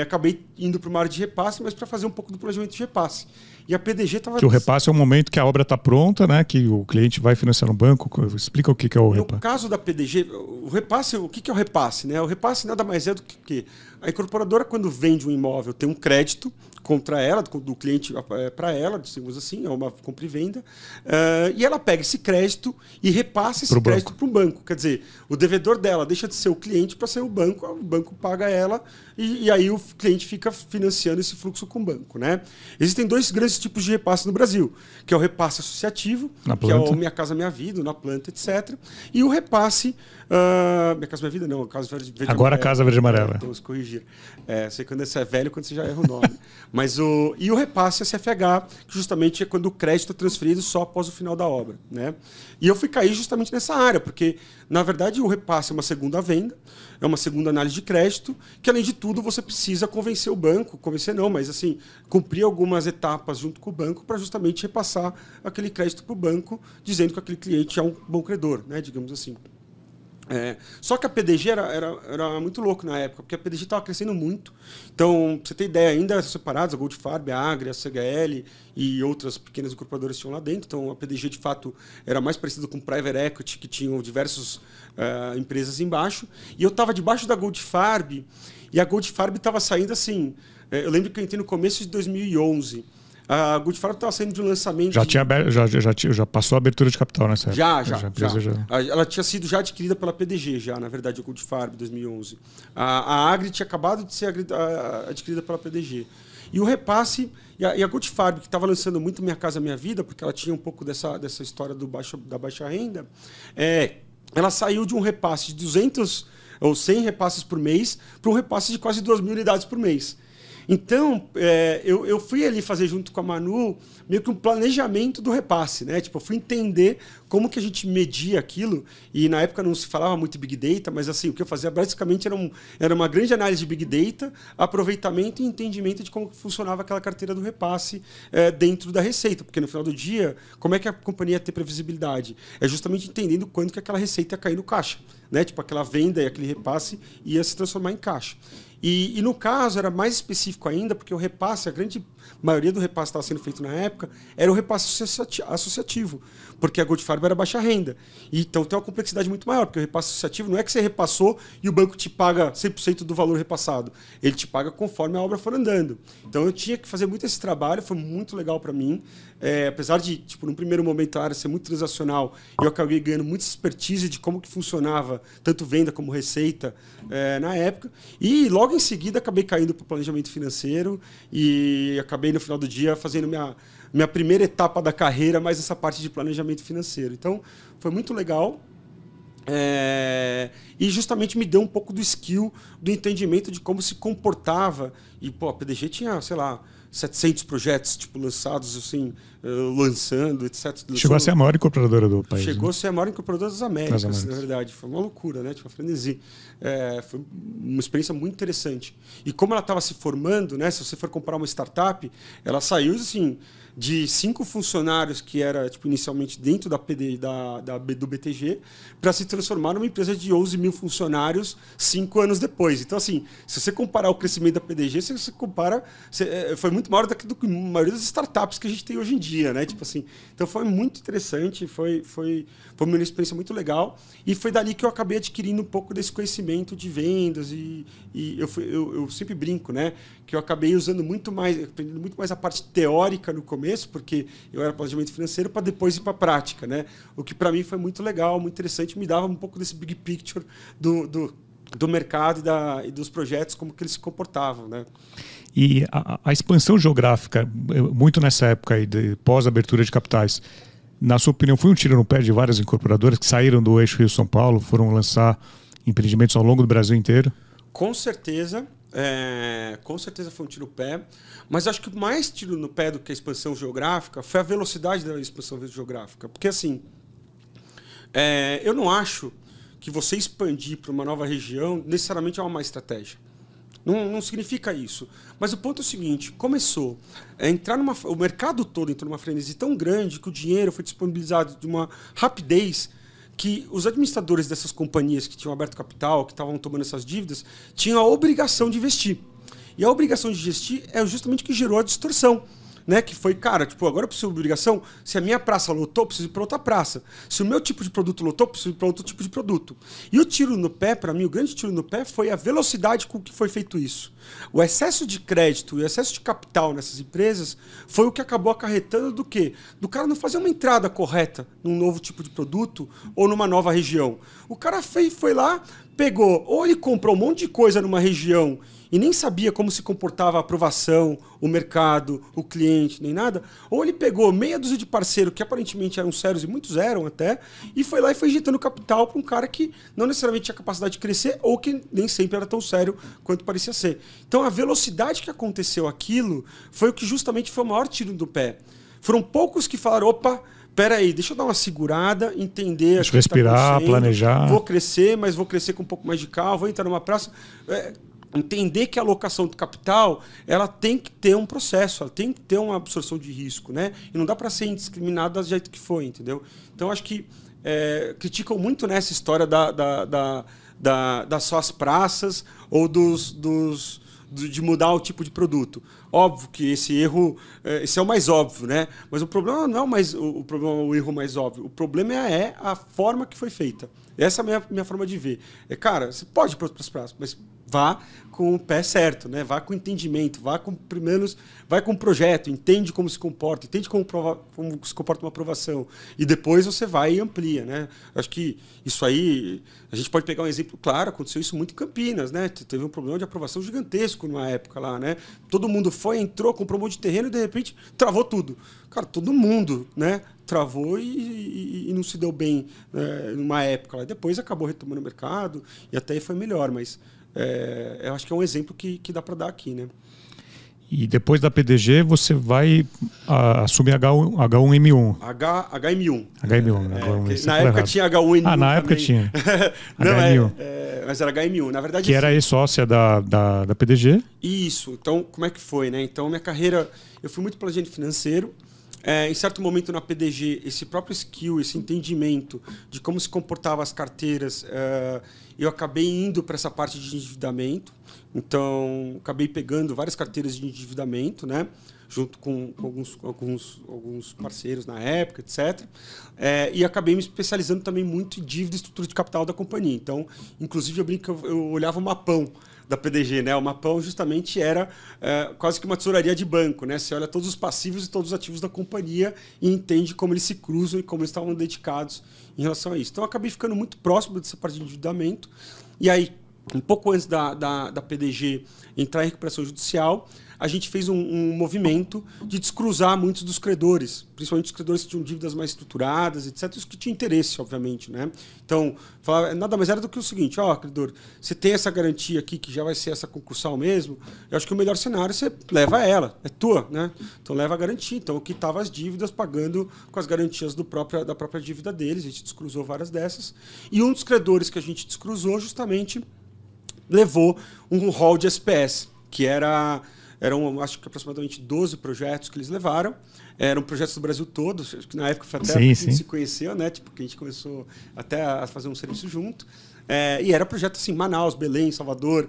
acabei indo para uma área de repasse, mas para fazer um pouco do planejamento de repasse. E a PDG estava... Que o repasse é o momento que a obra está pronta, né? Que o cliente vai financiar no banco. Explica o que é o repasse. No caso da PDG, o repasse, o que é o repasse, né? O repasse nada mais é do que a incorporadora, quando vende um imóvel, tem um crédito contra ela, do cliente para ela, digamos assim, é uma compra e venda, e ela pega esse crédito e repassa esse crédito para o banco. Quer dizer, o devedor dela deixa de ser o cliente para ser o banco paga ela e aí o cliente fica financiando esse fluxo com o banco. Né? Existem 2 grandes tipos de repasse no Brasil, que é o repasse associativo, que é o Minha Casa Minha Vida, na planta, etc. E o repasse... Minha Casa Minha Vida não, Casa Verde Agora a Casa Verde Amarela. Então, se corrigir. Sei quando você é velho, quando você já erra o nome. Mas e o repasse SFH, que justamente é quando o crédito é transferido só após o final da obra. Né? E eu fui cair justamente nessa área, porque, na verdade, o repasse é uma segunda venda, é uma segunda análise de crédito, que, além de tudo, você precisa convencer o banco, convencer não, mas assim, cumprir algumas etapas junto com o banco para justamente repassar aquele crédito para o banco, dizendo que aquele cliente é um bom credor, né, digamos assim. Só que a PDG era muito louco na época, porque a PDG estava crescendo muito. Então, pra você ter ideia, ainda separadas, a Goldfarb, a Agri, a CHL e outras pequenas incorporadoras tinham lá dentro. Então, a PDG, de fato, era mais parecida com Private Equity, que tinham diversas empresas embaixo. E eu estava debaixo da Goldfarb, e a Goldfarb estava saindo assim... eu lembro que eu entrei no começo de 2011. A Goldfarb estava saindo de um lançamento... Já passou a abertura de capital nessa época. Já. Ela tinha sido já adquirida pela PDG, na verdade, a Goldfarb, em 2011. A Agri tinha acabado de ser adquirida pela PDG. E o repasse... E a Goldfarb, que estava lançando muito Minha Casa Minha Vida, porque ela tinha um pouco dessa história da baixa renda, ela saiu de um repasse de 200 ou 100 repasses por mês para um repasse de quase 2.000 unidades por mês. Então, eu fui ali fazer junto com a Manu meio que um planejamento do repasse, né? Tipo, eu fui entender como que a gente media aquilo, e na época não se falava muito Big Data, mas assim, o que eu fazia basicamente era uma grande análise de Big Data, aproveitamento e entendimento de como funcionava aquela carteira do repasse dentro da receita, porque no final do dia, como é que a companhia ia ter previsibilidade? É justamente entendendo quando que aquela receita ia cair no caixa, né? Tipo, aquela venda e aquele repasse ia se transformar em caixa. E no caso, era mais específico ainda, porque o repasse, a grande maioria do repasse que estava sendo feito na época, era o repasse associativo, porque a Goldfarb era baixa renda. E, então tem uma complexidade muito maior, porque o repasse associativo não é que você repassou e o banco te paga 100% do valor repassado. Ele te paga conforme a obra for andando. Então eu tinha que fazer muito esse trabalho, foi muito legal para mim. Apesar de, tipo, no primeiro momento a área ser muito transacional, eu acabei ganhando muita expertise de como que funcionava tanto venda como receita na época. E logo em seguida acabei caindo para o planejamento financeiro e acabei no final do dia fazendo minha primeira etapa da carreira, mais essa parte de planejamento financeiro. Então foi muito legal. E justamente me deu um pouco do skill, do entendimento de como se comportava. E a PDG tinha, sei lá, 700 projetos tipo, lançados, assim, lançando, etc. Chegou a ser a maior incorporadora do país. Chegou a ser a maior incorporadora das Américas, na verdade. Foi uma loucura, né? Tipo, uma frenesi. Foi uma experiência muito interessante. E como ela estava se formando, né? Se você for comprar uma startup, ela saiu assim, de 5 funcionários que era tipo, inicialmente dentro da do BTG para se transformar numa empresa de 11 mil funcionários 5 anos depois. Então, assim, se você comparar o crescimento da PDG, você compara... foi muito maior do que a maioria das startups que a gente tem hoje em dia, né? Tipo assim, então foi muito interessante, foi uma experiência muito legal e foi dali que eu acabei adquirindo um pouco desse conhecimento de vendas e eu sempre brinco, né? Que eu acabei aprendendo muito mais a parte teórica no começo, porque eu era planejamento financeiro, para depois ir para a prática, né? O que para mim foi muito legal, muito interessante, me dava um pouco desse big picture do mercado e dos projetos, como que eles se comportavam, né? E a expansão geográfica, muito nessa época aí, pós-abertura de capitais, na sua opinião, foi um tiro no pé de várias incorporadoras que saíram do eixo Rio-São Paulo, foram lançar empreendimentos ao longo do Brasil inteiro? Com certeza foi um tiro no pé, mas acho que o mais tiro no pé do que a expansão geográfica foi a velocidade da expansão geográfica. Porque, assim, eu não acho que você expandir para uma nova região necessariamente é uma má estratégia. Não significa isso. Mas o ponto é o seguinte, começou a entrar o mercado todo entrou numa frenesi tão grande que o dinheiro foi disponibilizado de uma rapidez que os administradores dessas companhias que tinham aberto capital, que estavam tomando essas dívidas, tinham a obrigação de investir. E a obrigação de investir é justamente o que gerou a distorção. né? Que foi, cara, tipo, agora eu preciso de obrigação. Se a minha praça lotou, eu preciso ir para outra praça. Se o meu tipo de produto lotou, eu preciso ir para outro tipo de produto. E o tiro no pé, para mim, o grande tiro no pé foi a velocidade com que foi feito isso. O excesso de crédito e o excesso de capital nessas empresas foi o que acabou acarretando do quê? Do cara não fazer uma entrada correta num novo tipo de produto ou numa nova região. O cara foi lá, pegou, ou ele comprou um monte de coisa numa região e nem sabia como se comportava a aprovação, o mercado, o cliente, nem nada, ou ele pegou meia dúzia de parceiros que aparentemente eram sérios e muitos eram até, e foi lá e foi injetando capital para um cara que não necessariamente tinha capacidade de crescer ou que nem sempre era tão sério quanto parecia ser. Então a velocidade que aconteceu aquilo foi o que justamente foi o maior tiro do pé. Foram poucos que falaram, opa, peraí, deixa eu dar uma segurada, entender... Deixa eu respirar, planejar. Vou crescer, mas vou crescer com um pouco mais de calma, vou entrar numa praça... Entender que a alocação do capital ela tem que ter um processo, ela tem que ter uma absorção de risco, né? E não dá para ser indiscriminado do jeito que foi, entendeu? Então, acho que criticam muito nessa história das suas praças ou de mudar o tipo de produto. Óbvio que esse erro, esse é o mais óbvio, né? Mas o problema não é o erro mais óbvio. O problema é a forma que foi feita. Essa é a minha forma de ver. Cara, você pode ir para outras praças, mas vá com o pé certo, né? Vá com entendimento, vá com um projeto, entende como se comporta, entende como se comporta uma aprovação. E depois você vai e amplia, né? Acho que isso aí, a gente pode pegar um exemplo claro, aconteceu isso muito em Campinas, né? Teve um problema de aprovação gigantesco numa época lá, né? Todo mundo entrou, comprou um monte de terreno e de repente travou tudo. Cara, todo mundo, né? Travou e não se deu bem, né, numa época lá. Depois acabou retomando o mercado e até aí foi melhor, mas eu acho que é um exemplo que dá para dar aqui, né? E depois da PDG você vai assumir H1M1. HM1. HM1, né? Na época tinha H1N1. Ah, na época tinha. Não, mas era HM1. Na verdade, que era aí sócia da PDG. Isso. Então, como é que foi, né? Então, minha carreira, eu fui muito planejamento financeiro. Em certo momento na PDG, esse próprio skill, esse entendimento de como se comportavam as carteiras, eu acabei indo para essa parte de endividamento. Então, acabei pegando várias carteiras de endividamento, né? Junto com alguns parceiros na época, etc. E acabei me especializando também muito em dívida e estrutura de capital da companhia. Então, inclusive, eu brinco que eu olhava o mapão da PDG, né? O mapão justamente era quase que uma tesouraria de banco, né? Você olha todos os passivos e todos os ativos da companhia e entende como eles se cruzam e como eles estavam dedicados em relação a isso. Então, eu acabei ficando muito próximo dessa parte de endividamento. E aí, um pouco antes da PDG entrar em recuperação judicial, a gente fez um movimento de descruzar muitos dos credores, principalmente os credores que tinham dívidas mais estruturadas, etc., os que tinham interesse, obviamente, né? Então, nada mais era do que o seguinte, credor, você tem essa garantia aqui que já vai ser essa concursal mesmo, eu acho que o melhor cenário você leva ela, é tua, né? Então leva a garantia. Então eu quitava as dívidas pagando com as garantias da própria dívida deles, a gente descruzou várias dessas, e um dos credores que a gente descruzou justamente levou um rol de SPS, que eram, acho que aproximadamente 12 projetos que eles levaram. Eram projetos do Brasil todo, acho que na época foi até a gente se conheceu, né? Tipo, que a gente começou até a fazer um serviço junto. E era projeto assim, Manaus, Belém, Salvador.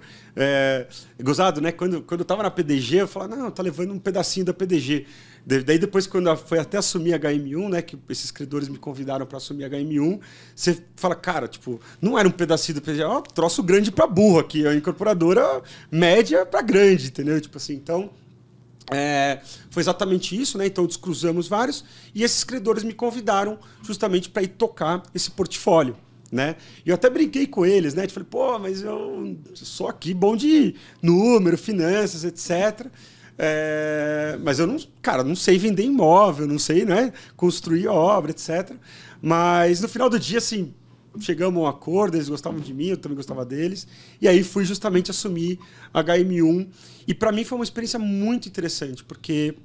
Gozado, né? Quando eu estava na PDG, eu falava, não, tá levando um pedacinho da PDG. Daí depois, quando foi até assumir a HM1, né, que esses credores me convidaram para assumir a HM1, você fala, cara, tipo, não era um pedacinho da PDG, troço grande para burro aqui, a incorporadora média para grande, entendeu? Tipo assim, então... foi exatamente isso, né? Então descruzamos vários e esses credores me convidaram justamente para ir tocar esse portfólio, né? E eu até brinquei com eles, né? Eu falei, pô, mas eu sou aqui bom de número, finanças, etc. Mas eu não sei vender imóvel, não sei, né, construir obra, etc. Mas no final do dia, assim, chegamos a um acordo, eles gostavam de mim, eu também gostava deles. E aí fui justamente assumir a HM1. E para mim foi uma experiência muito interessante, porque...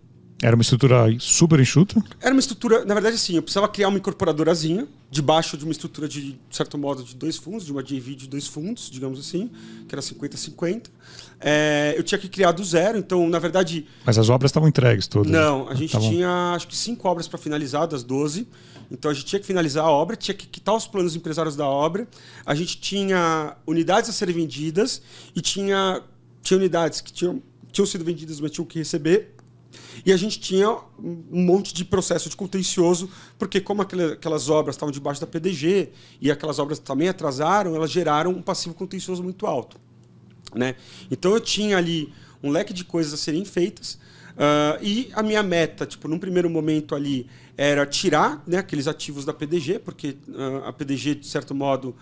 Era uma estrutura super enxuta? Era uma estrutura, na verdade, assim, eu precisava criar uma incorporadorazinha, debaixo de uma estrutura de certo modo, de 2 fundos, de uma JV de 2 fundos, digamos assim, que era 50-50. Eu tinha que criar do zero, então, na verdade... Mas as obras estavam entregues todas? Não, a gente tinha, acho que 5 obras para finalizar, das 12. Então, a gente tinha que finalizar a obra, tinha que quitar os planos empresários da obra, a gente tinha unidades a serem vendidas e tinha unidades que tinham sido vendidas, mas tinham que receber. E a gente tinha um monte de processo de contencioso, porque como aquelas obras estavam debaixo da PDG e aquelas obras também atrasaram, elas geraram um passivo contencioso muito alto, né? Então eu tinha ali um leque de coisas a serem feitas, e a minha meta, tipo, num primeiro momento ali, era tirar, né, aqueles ativos da PDG, porque a PDG, de certo modo,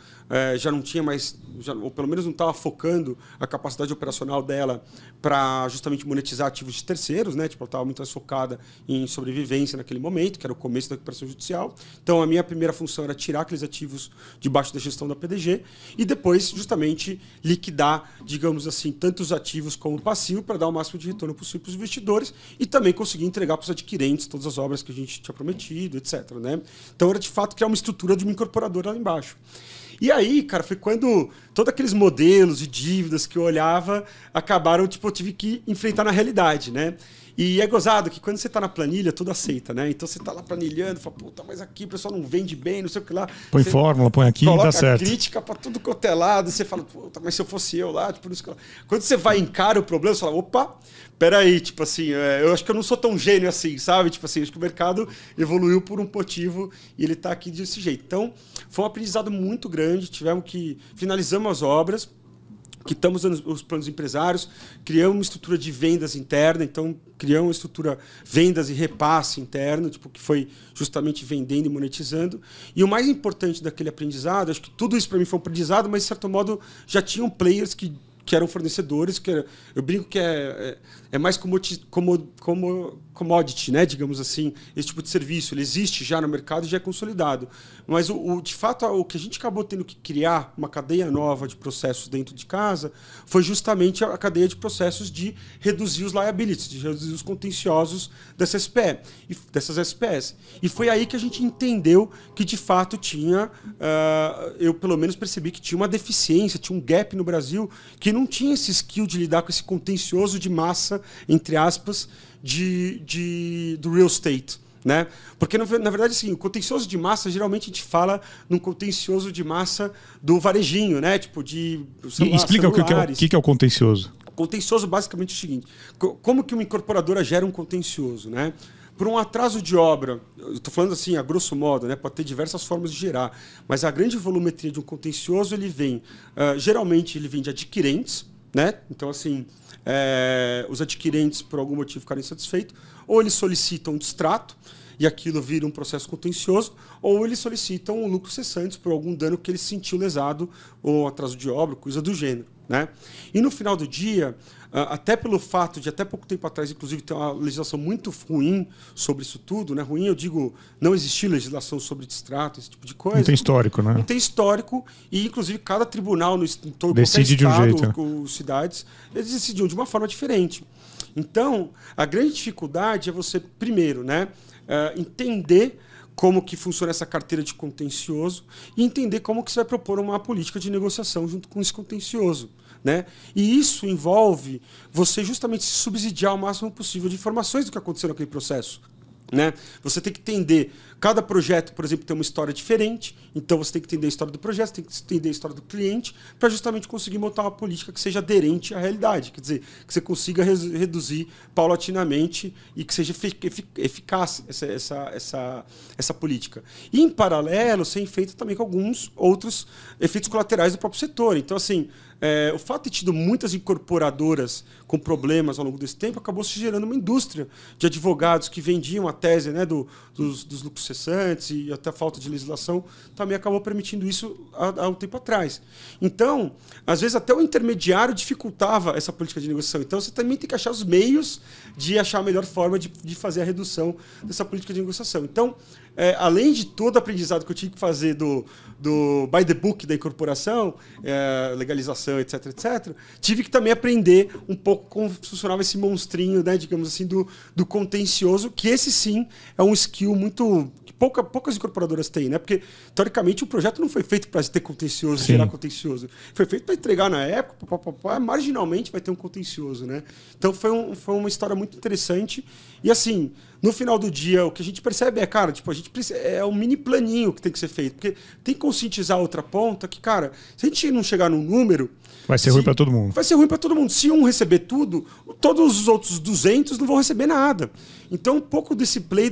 já não tinha mais, ou pelo menos não estava focando a capacidade operacional dela para justamente monetizar ativos de terceiros, né? Tipo, ela estava muito mais focada em sobrevivência naquele momento, que era o começo da recuperação judicial. Então, a minha primeira função era tirar aqueles ativos debaixo da gestão da PDG e depois, justamente, liquidar, digamos assim, tanto os ativos como o passivo para dar o máximo de retorno possível para os investidores e também conseguir entregar para os adquirentes todas as obras que a gente tinha prometido, etc., né? Então, era de fato criar uma estrutura de uma incorporadora lá embaixo. E aí, cara, foi quando todos aqueles modelos de dívidas que eu olhava acabaram, tipo, eu tive que enfrentar na realidade, né? E é gozado que quando você está na planilha, tudo aceita, né? Então você está lá planilhando, fala, puta, mas aqui o pessoal não vende bem, não sei o que lá. Põe você fórmula, põe aqui e dá certo. Crítica para tudo quanto é lado, você fala, puta, mas se eu fosse eu lá, tipo, quando você vai encarar o problema, você fala, opa, peraí, tipo assim, eu acho que eu não sou tão gênio assim, sabe? Tipo assim, acho que o mercado evoluiu por um motivo e ele está aqui desse jeito. Então, foi um aprendizado muito grande, finalizamos as obras, quitamos os planos empresários, criamos uma estrutura de vendas interna, então criamos uma estrutura vendas e repasse interno, tipo, que foi justamente vendendo e monetizando. E o mais importante daquele aprendizado, acho que tudo isso para mim foi um aprendizado, mas de certo modo já tinham players que eram fornecedores, eu brinco que é mais commodity, né, digamos assim, esse tipo de serviço. Ele existe já no mercado e já é consolidado. Mas, de fato, o que a gente acabou tendo que criar, uma cadeia nova de processos dentro de casa, foi justamente a cadeia de processos de reduzir os liabilities, de reduzir os contenciosos dessas SPS. E foi aí que a gente entendeu que, de fato, tinha, eu pelo menos percebi que tinha uma deficiência, tinha um gap no Brasil que não tinha esse skill de lidar com esse contencioso de massa, entre aspas, do real estate. Né? Porque, na verdade, assim, o contencioso de massa, geralmente a gente fala num contencioso de massa do varejinho, né? Tipo, de explica celulares. O que é o contencioso. O contencioso, basicamente, é o seguinte. Como que uma incorporadora gera um contencioso, né? Por um atraso de obra, eu estou falando assim, a grosso modo, né? Pode ter diversas formas de gerar, mas a grande volumetria de um contencioso, ele vem, geralmente, ele vem de adquirentes, né? Então, assim, os adquirentes, por algum motivo, ficarem insatisfeitos, ou eles solicitam um distrato, e aquilo vira um processo contencioso, ou eles solicitam um lucro cessante por algum dano que ele sentiu lesado, ou atraso de obra, coisa do gênero, né? E no final do dia, até pelo fato de, até pouco tempo atrás, inclusive, ter uma legislação muito ruim sobre isso tudo, né? Ruim, eu digo, não existir legislação sobre distrato, esse tipo de coisa. Não tem histórico, né? Não tem histórico, e, inclusive, cada tribunal, em todo decide qualquer estado, de um jeito, ou cidades, eles decidiam de uma forma diferente. Então, a grande dificuldade é você, primeiro, né, entender como que funciona essa carteira de contencioso e entender como que você vai propor uma política de negociação junto com esse contencioso, né? E isso envolve você justamente se subsidiar o máximo possível de informações do que aconteceu naquele processo, né? Você tem que entender, cada projeto, por exemplo, tem uma história diferente, então você tem que entender a história do projeto, tem que entender a história do cliente, para justamente conseguir montar uma política que seja aderente à realidade, quer dizer, que você consiga reduzir paulatinamente e que seja eficaz essa política. E, em paralelo, ser feita também com alguns outros efeitos colaterais do próprio setor. Então, assim, o fato de ter tido muitas incorporadoras com problemas ao longo desse tempo acabou se gerando uma indústria de advogados que vendiam a tese, né, dos lucros cessantes, e até a falta de legislação também acabou permitindo isso há um tempo atrás. Então, às vezes, até o intermediário dificultava essa política de negociação. Então, você também tem que achar os meios de achar a melhor forma de fazer a redução dessa política de negociação. Então, além de todo o aprendizado que eu tive que fazer do by the book da incorporação, legalização, etc., etc., tive que também aprender um pouco como funcionava esse monstrinho, né, digamos assim, do contencioso, que esse sim é um skill muito que poucas incorporadoras têm, né? Porque, teoricamente, o projeto não foi feito para ter contencioso, sim, gerar contencioso. Foi feito para entregar na época, marginalmente vai ter um contencioso, né? Então, foi uma história muito interessante. E, assim, no final do dia, o que a gente percebe cara, tipo, a gente é um mini planinho que tem que ser feito. Porque tem que conscientizar a outra ponta que, cara, se a gente não chegar num número... Vai ser ruim para todo mundo. Vai ser ruim para todo mundo. Se um receber tudo, todos os outros 200 não vão receber nada. Então, um pouco desse play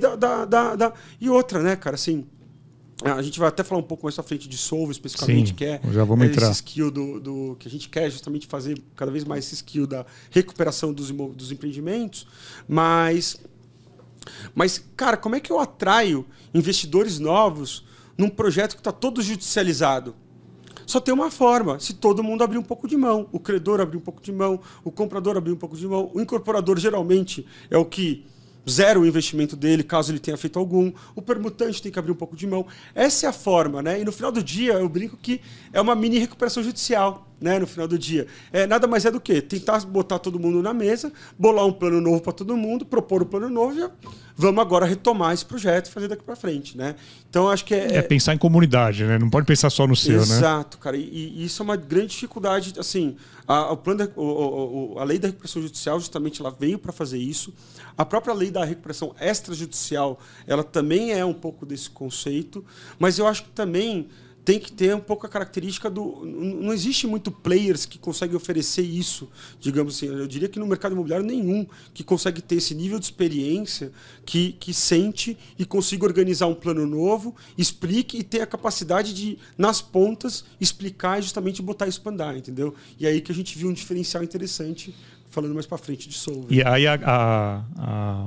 E outra, né, cara, assim... A gente vai até falar um pouco mais pra frente de Solvo, especificamente, sim, que é já vamos entrar. Esse skill que a gente quer justamente fazer cada vez mais esse skill da recuperação dos empreendimentos. Mas, cara, como é que eu atraio investidores novos num projeto que está todo judicializado? Só tem uma forma, se todo mundo abrir um pouco de mão. O credor abrir um pouco de mão, o comprador abrir um pouco de mão. O incorporador, geralmente, é o que... zero o investimento dele, caso ele tenha feito algum. O permutante tem que abrir um pouco de mão. Essa é a forma, né? E no final do dia, eu brinco que é uma mini recuperação judicial, né? No final do dia. Nada mais é do que tentar botar todo mundo na mesa, bolar um plano novo para todo mundo, propor um plano novo e vamos agora retomar esse projeto e fazer daqui para frente, né? Então, acho que é pensar em comunidade, né? Não pode pensar só no seu, exato, né? Exato, cara. E isso é uma grande dificuldade. Assim, a lei da recuperação judicial, justamente, ela veio para fazer isso. A própria lei da recuperação extrajudicial, ela também é um pouco desse conceito, mas eu acho que também tem que ter um pouco a característica do... Não existe muito players que conseguem oferecer isso, digamos assim. Eu diria que no mercado imobiliário nenhum que consegue ter esse nível de experiência, que sente e consiga organizar um plano novo, explique e ter a capacidade de, nas pontas, explicar e justamente botar isso para andar, entendeu? E aí que a gente viu um diferencial interessante, falando mais para frente de Solvo. E aí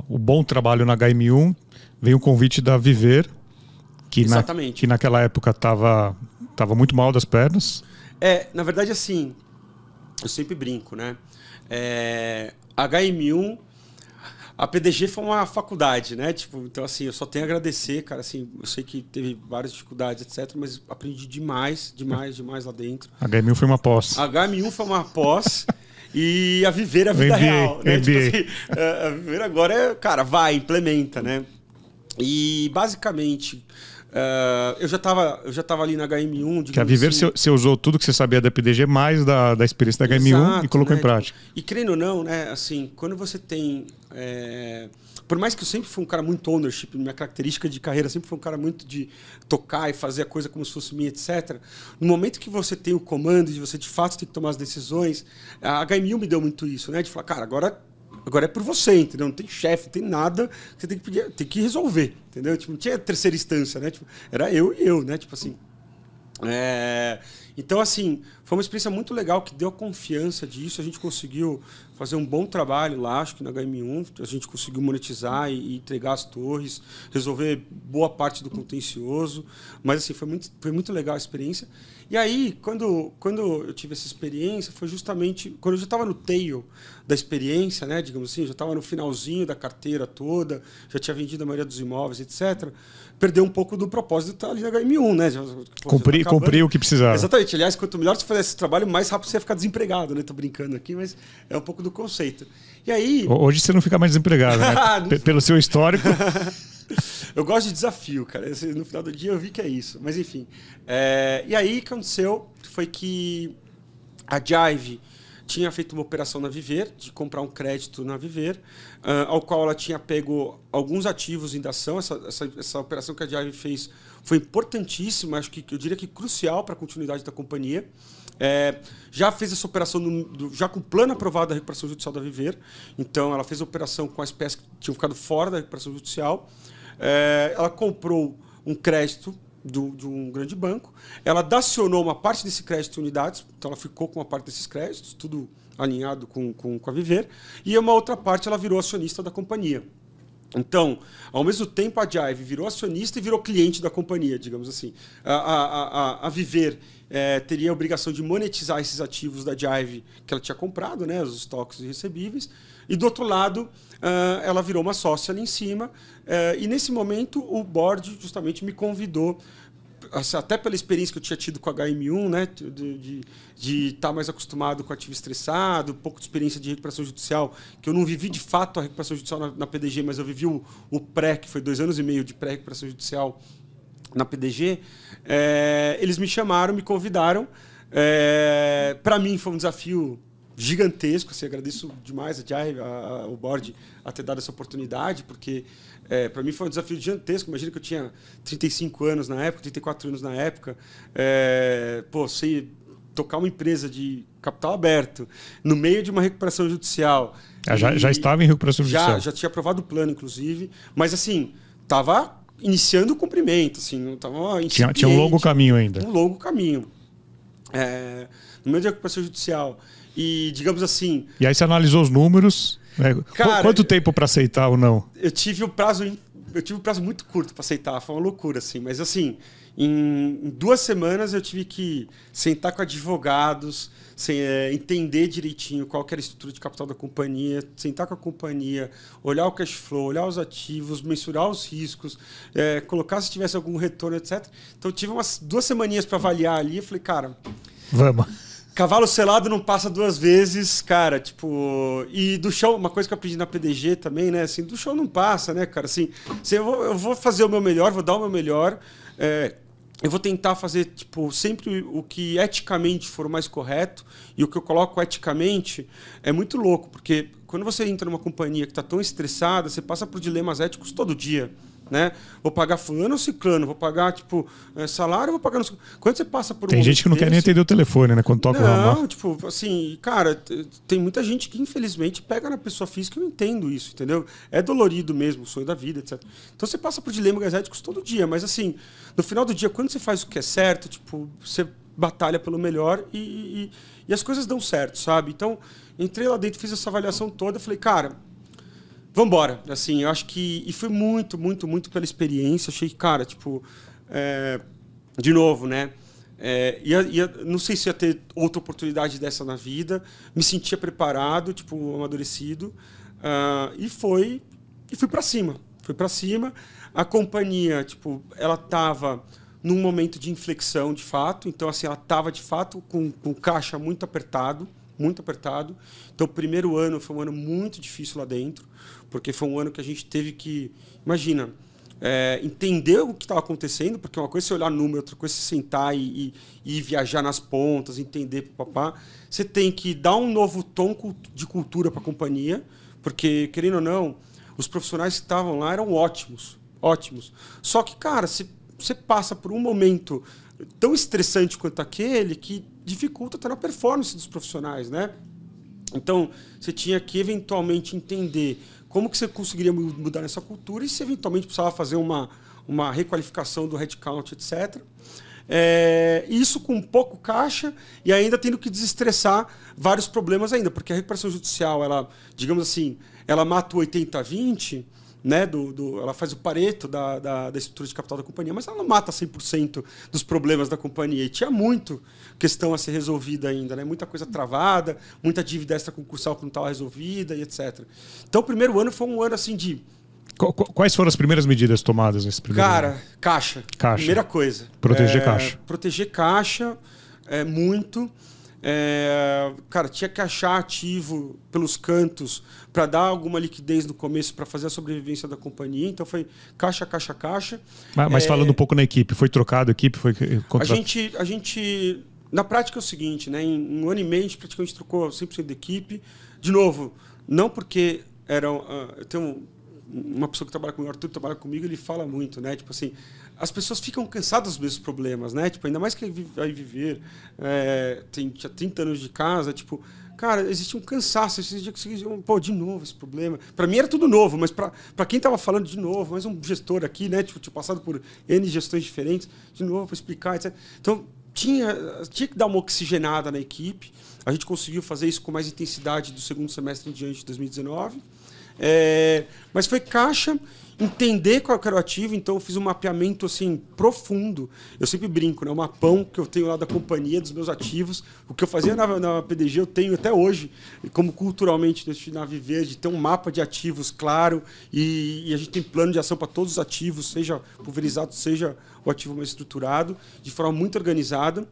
o bom trabalho na HM1 veio o convite da Viver, que naquela época estava muito mal das pernas. Na verdade, assim, eu sempre brinco, né? HM1, a PDG foi uma faculdade, né? Tipo, então, assim, eu só tenho a agradecer, cara. Assim, eu sei que teve várias dificuldades, etc., mas aprendi demais lá dentro. A HM1 foi uma pós. A HM1 foi uma pós. E a Viver é a vida real, né? Tipo assim, a Viver agora cara, vai, implementa, né? E, basicamente... eu já estava ali na HM1. Que a Viver assim, você usou tudo que você sabia da PDG mais da experiência da HM1 exato, e colocou em prática. E crendo ou não, né, assim, quando você tem... por mais que eu sempre fui um cara muito ownership, minha característica de carreira sempre foi um cara muito de tocar e fazer a coisa como se fosse minha, etc. No momento que você tem o comando, de você de fato tem que tomar as decisões, a HM1 me deu muito isso, né, de falar, cara, agora é por você, entendeu? Não tem chefe, não tem nada, você tem que pedir, tem que resolver, entendeu? Tipo, não tinha terceira instância, né? Tipo, era eu e eu, né? Tipo assim. Então, assim, foi uma experiência muito legal que deu confiança disso. A gente conseguiu fazer um bom trabalho lá, acho que na HM1. A gente conseguiu monetizar e entregar as torres, resolver boa parte do contencioso. Mas, assim, foi muito legal a experiência. E aí, quando eu tive essa experiência, foi justamente quando eu já estava no tail da experiência, né, digamos assim, já estava no finalzinho da carteira toda, já tinha vendido a maioria dos imóveis, etc. Perdeu um pouco do propósito de estar ali na HM1, né? Cumprir o que precisava. Exatamente. Aliás, quanto melhor você fizer esse trabalho, mais rápido você vai ficar desempregado, né? Tô brincando aqui, mas é um pouco do conceito. E aí... Hoje você não fica mais desempregado, né? Pelo seu histórico... Eu gosto de desafio, cara. No final do dia eu vi que é isso. Mas, enfim. E aí, o que aconteceu foi que a Jive tinha feito uma operação na Viver, de comprar um crédito na Viver, ao qual ela tinha pego alguns ativos em ação. Essa operação que a Jive fez foi importantíssima, acho que eu diria que crucial para a continuidade da companhia. Já fez essa operação já com o plano aprovado da recuperação judicial da Viver. Então, ela fez a operação com as peças que tinham ficado fora da recuperação judicial. Ela comprou um crédito de um grande banco. Ela dacionou uma parte desse crédito em unidades. Então, ela ficou com uma parte desses créditos, tudo alinhado com a Viver. E uma outra parte, ela virou acionista da companhia. Então, ao mesmo tempo, a Jive virou acionista e virou cliente da companhia, digamos assim. A Viver teria a obrigação de monetizar esses ativos da Jive que ela tinha comprado, né, os estoques e recebíveis. E, do outro lado, ela virou uma sócia ali em cima. E, nesse momento, o board justamente me convidou, até pela experiência que eu tinha tido com a HM1, né, de estar mais acostumado com ativo estressado, um pouco de experiência de recuperação judicial, que eu não vivi de fato a recuperação judicial na PDG, mas eu vivi o pré, que foi 2 anos e meio de pré-recuperação judicial na PDG. Eles me chamaram, me convidaram. Para mim foi um desafio gigantesco. Assim, agradeço demais a Jai, o board, a ter dado essa oportunidade, porque para mim foi um desafio gigantesco. Imagina que eu tinha 35 anos na época, 34 anos na época. Sei tocar uma empresa de capital aberto no meio de uma recuperação judicial. Já estava em recuperação judicial? Já tinha aprovado o plano, inclusive. Mas, assim, estava iniciando o cumprimento. Assim, não tava tinha um longo caminho ainda. Um longo caminho. No meio de recuperação judicial. E, digamos assim... E aí você analisou os números. Né? Cara, quanto tempo para aceitar ou não? Eu tive um prazo muito curto para aceitar. Foi uma loucura, assim. Mas, assim, em 2 semanas eu tive que sentar com advogados, entender direitinho qual que era a estrutura de capital da companhia, sentar com a companhia, olhar o cash flow, olhar os ativos, mensurar os riscos, colocar se tivesse algum retorno, etc. Então, eu tive umas 2 semaninhas para avaliar ali. Eu falei, cara... Vamos. Cavalo selado não passa 2 vezes, cara, tipo... E do chão, uma coisa que eu aprendi na PDG também, né? Assim, do chão não passa, né, cara? Assim, eu vou fazer o meu melhor, vou dar o meu melhor. Eu vou tentar fazer, tipo, sempre o que eticamente for o mais correto. E o que eu coloco eticamente é muito louco, porque quando você entra numa companhia que está tão estressada, você passa por dilemas éticos todo dia. Né? Vou pagar fulano ou ciclano, vou pagar salário, vou pagar... Quando você passa por Tem gente que não quer nem atender o telefone, né? Quando toca o Não, tipo, assim, cara, tem muita gente que infelizmente pega na pessoa física. Eu entendo isso, entendeu? É dolorido mesmo, o sonho da vida, etc. Então você passa por dilemas éticos todo dia, mas assim, no final do dia, quando você faz o que é certo, tipo, você batalha pelo melhor e as coisas dão certo, sabe? Então, entrei lá dentro, fiz essa avaliação toda, falei, cara... Vamos embora. Assim, eu acho que... E foi muito, muito, muito pela experiência. Achei que, cara, tipo... de novo, né? Não sei se ia ter outra oportunidade dessa na vida. Me sentia preparado, tipo, amadurecido. E fui para cima. Fui para cima. A companhia, tipo, ela estava num momento de inflexão, de fato. Então, assim, ela estava, de fato, com caixa muito apertado. Muito apertado. Então, o primeiro ano foi um ano muito difícil lá dentro, porque foi um ano que a gente teve que, imagina, entender o que estava acontecendo, porque uma coisa é você olhar número, outra coisa é você sentar e viajar nas pontas, entender, papá. Você tem que dar um novo tom de cultura para a companhia, porque, querendo ou não, os profissionais que estavam lá eram ótimos, ótimos. Só que, cara, você passa por um momento tão estressante quanto aquele que dificulta até na performance dos profissionais, né? Então, você tinha que eventualmente entender como que você conseguiria mudar essa cultura e se eventualmente precisava fazer uma requalificação do headcount, etc. Isso com pouco caixa e ainda tendo que desestressar vários problemas ainda, porque a recuperação judicial, ela, digamos assim, ela mata o 80-20, né, ela faz o Pareto da estrutura de capital da companhia, mas ela não mata 100% dos problemas da companhia. E tinha muito questão a ser resolvida ainda, né? Muita coisa travada, muita dívida extra-concursal que não estava resolvida e etc. Então, o primeiro ano foi um ano assim de... Quais foram as primeiras medidas tomadas nesse primeiro ano? Caixa. Primeira coisa. Proteger caixa. Proteger caixa, muito... cara, tinha que achar ativo pelos cantos para dar alguma liquidez no começo para fazer a sobrevivência da companhia. Então foi caixa. Mas falando um pouco na equipe, foi trocado a equipe? Foi a gente na prática é o seguinte, né? Em 1 ano e meio a gente praticamente trocou 100% da equipe. De novo, não porque eu tenho uma pessoa que trabalha comigo, o Arthur trabalha comigo, ele fala muito, né? Tipo assim, as pessoas ficam cansadas dos mesmos problemas, né? Tipo, ainda mais que vai viver, tinha 30 anos de casa, tipo, cara, existe um cansaço, pô, de novo esse problema. Para mim era tudo novo, mas para quem estava falando de novo, mais um gestor aqui, né? Tipo, tinha passado por N gestões diferentes, de novo para explicar, etc. Então, tinha que dar uma oxigenada na equipe. A gente conseguiu fazer isso com mais intensidade do segundo semestre em diante de 2019. Mas foi caixa, entender qual era o ativo. Então eu fiz um mapeamento assim profundo. Eu sempre brinco, né? O mapão que eu tenho lá da companhia, dos meus ativos. O que eu fazia na PDG eu tenho até hoje, como culturalmente destinar a viver, de ter um mapa de ativos claro e a gente tem plano de ação para todos os ativos, seja pulverizado, seja o ativo mais estruturado, de forma muito organizada.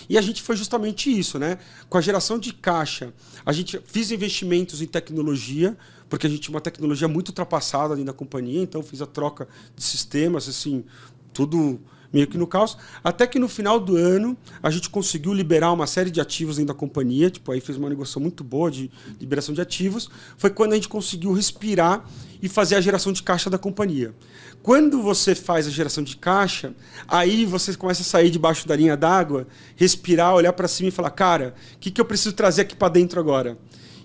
E a gente foi justamente isso, né? Com a geração de caixa, a gente fez investimentos em tecnologia, porque a gente tinha uma tecnologia muito ultrapassada ali na companhia, então fiz a troca de sistemas, assim, tudo meio que no caos, até que no final do ano a gente conseguiu liberar uma série de ativos dentro da companhia, tipo, aí fez uma negociação muito boa de liberação de ativos, foi quando a gente conseguiu respirar e fazer a geração de caixa da companhia. Quando você faz a geração de caixa, aí você começa a sair debaixo da linha d'água, respirar, olhar para cima e falar, cara, o que eu preciso trazer aqui para dentro agora?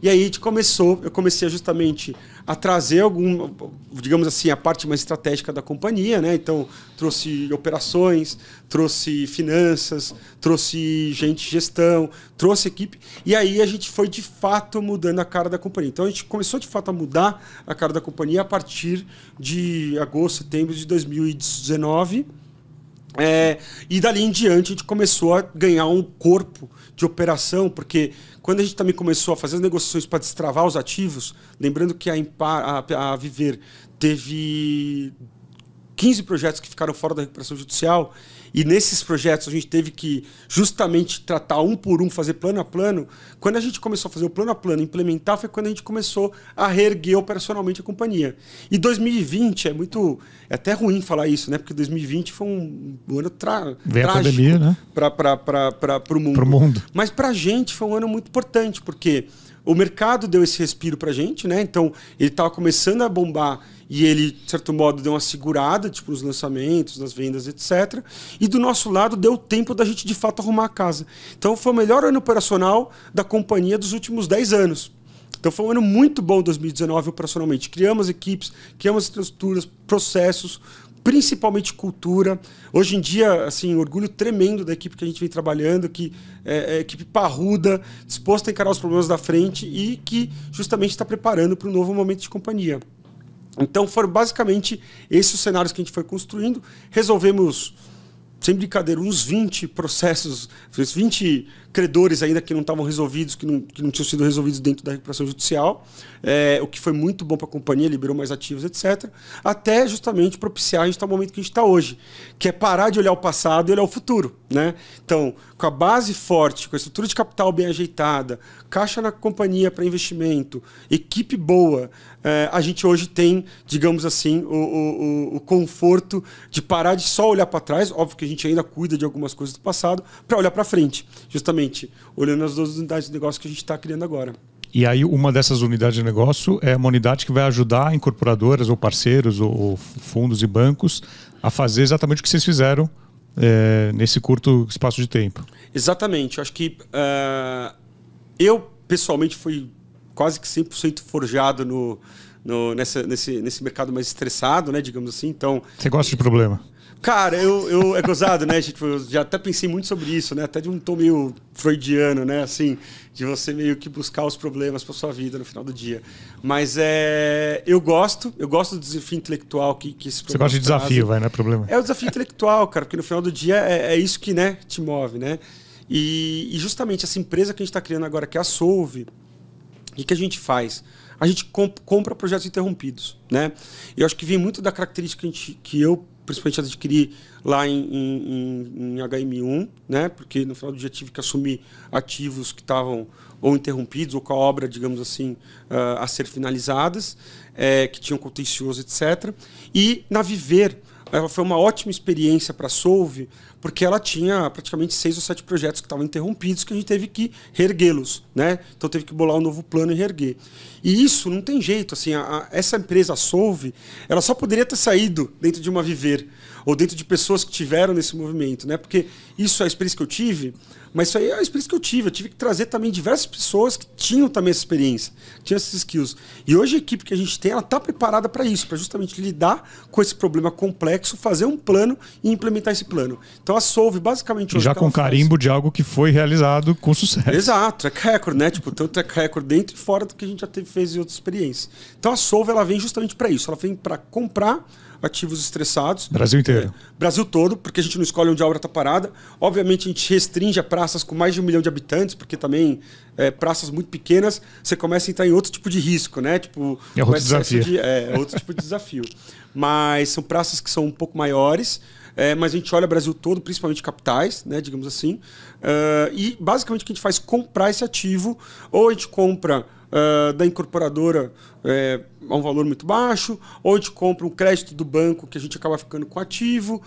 E aí eu comecei justamente a trazer digamos assim, a parte mais estratégica da companhia, né? Então, trouxe operações, trouxe finanças, trouxe gente de gestão, trouxe equipe. E aí a gente foi, de fato, mudando a cara da companhia. Então, a gente começou, de fato, a mudar a cara da companhia a partir de agosto, setembro de 2019. E dali em diante a gente começou a ganhar um corpo de operação, porque quando a gente também começou a fazer as negociações para destravar os ativos, lembrando que a Viver teve 15 projetos que ficaram fora da recuperação judicial, e nesses projetos a gente teve que justamente tratar um por um, fazer plano a plano. Quando a gente começou a fazer o plano a plano, implementar, foi quando a gente começou a reerguer operacionalmente a companhia. E 2020 é até ruim falar isso, né? Porque 2020 foi um ano trágico, a pandemia, né? Para o mundo. Pro mundo. Mas para a gente foi um ano muito importante, porque o mercado deu esse respiro para a gente, né? Então ele estava começando a bombar e ele, de certo modo, deu uma segurada, tipo, nos lançamentos, nas vendas, etc. E do nosso lado deu tempo da gente, de fato, arrumar a casa. Então foi o melhor ano operacional da companhia dos últimos 10 anos. Então foi um ano muito bom 2019 operacionalmente. Criamos equipes, criamos estruturas, processos, principalmente cultura. Hoje em dia, assim, orgulho tremendo da equipe que a gente vem trabalhando, que é equipe parruda, disposta a encarar os problemas da frente e que justamente está preparando para um novo momento de companhia. Então foram basicamente esses os cenários que a gente foi construindo. Resolvemos, sem brincadeira, uns 20 processos, 20 credores ainda que não estavam resolvidos, que não tinham sido resolvidos dentro da recuperação judicial, o que foi muito bom para a companhia, liberou mais ativos, etc. Até justamente propiciar a gente estar no momento que a gente está hoje, que é parar de olhar o passado e olhar o futuro, né? Então, com a base forte, com a estrutura de capital bem ajeitada, caixa na companhia para investimento, equipe boa, a gente hoje tem, digamos assim, o conforto de parar de só olhar para trás. Óbvio que a gente ainda cuida de algumas coisas do passado, para olhar para frente, justamente olhando as duas unidades de negócio que a gente está criando agora. E aí uma dessas unidades de negócio é uma unidade que vai ajudar incorporadoras ou parceiros ou fundos e bancos a fazer exatamente o que vocês fizeram nesse curto espaço de tempo. Exatamente. Eu acho que eu, pessoalmente, fui quase que 100% forjado nesse mercado mais estressado, né, digamos assim. Então, você gosta de problema? Cara, é gozado, né? Eu já até pensei muito sobre isso, né? Até de um tom meio freudiano, né? Assim, de você meio que buscar os problemas para sua vida no final do dia. Mas eu gosto do desafio intelectual que esse problema. Você gosta de desafio, não é problema? É o desafio intelectual, cara, porque no final do dia é isso que, né, te move, né? E justamente essa empresa que a gente está criando agora, que é a Solve, o que a gente faz? A gente compra projetos interrompidos, né? E eu acho que vem muito da característica que eu principalmente adquiri lá em HM1, né? Porque no final do dia tive que assumir ativos que estavam ou interrompidos ou com a obra, digamos assim, a ser finalizadas, que tinham contencioso, etc. E na Viver, ela foi uma ótima experiência para a Solve, porque ela tinha praticamente 6 ou 7 projetos que estavam interrompidos, que a gente teve que reerguê-los, né? Então teve que bolar um novo plano e reerguer. E isso não tem jeito, assim, essa empresa, a Solve, ela só poderia ter saído dentro de uma Viver, ou dentro de pessoas que tiveram nesse movimento, né? Porque isso é a experiência que eu tive, mas isso aí é a experiência que eu tive. Eu tive que trazer também diversas pessoas que tinham também essa experiência, tinham esses skills. E hoje a equipe que a gente tem, ela está preparada para isso, para justamente lidar com esse problema complexo, fazer um plano e implementar esse plano. Então a Solve, basicamente... Já com carimbo de algo que foi realizado com sucesso. Exato, track record, né? Tipo, tem um track record dentro e fora do que a gente já fez em outras experiências. Então a Solve, ela vem justamente para isso. Ela vem para comprar ativos estressados. Brasil inteiro. Brasil todo, porque a gente não escolhe onde a obra está parada. Obviamente, a gente restringe a praças com mais de 1 milhão de habitantes, porque também praças muito pequenas, você começa a entrar em outro tipo de risco, né? Tipo, é outro desafio. Outro tipo de desafio. Mas são praças que são um pouco maiores, mas a gente olha o Brasil todo, principalmente capitais, né, digamos assim. E basicamente o que a gente faz é comprar esse ativo, ou a gente compra da incorporadora a um valor muito baixo, ou a gente compra um crédito do banco que a gente acaba ficando com ativo,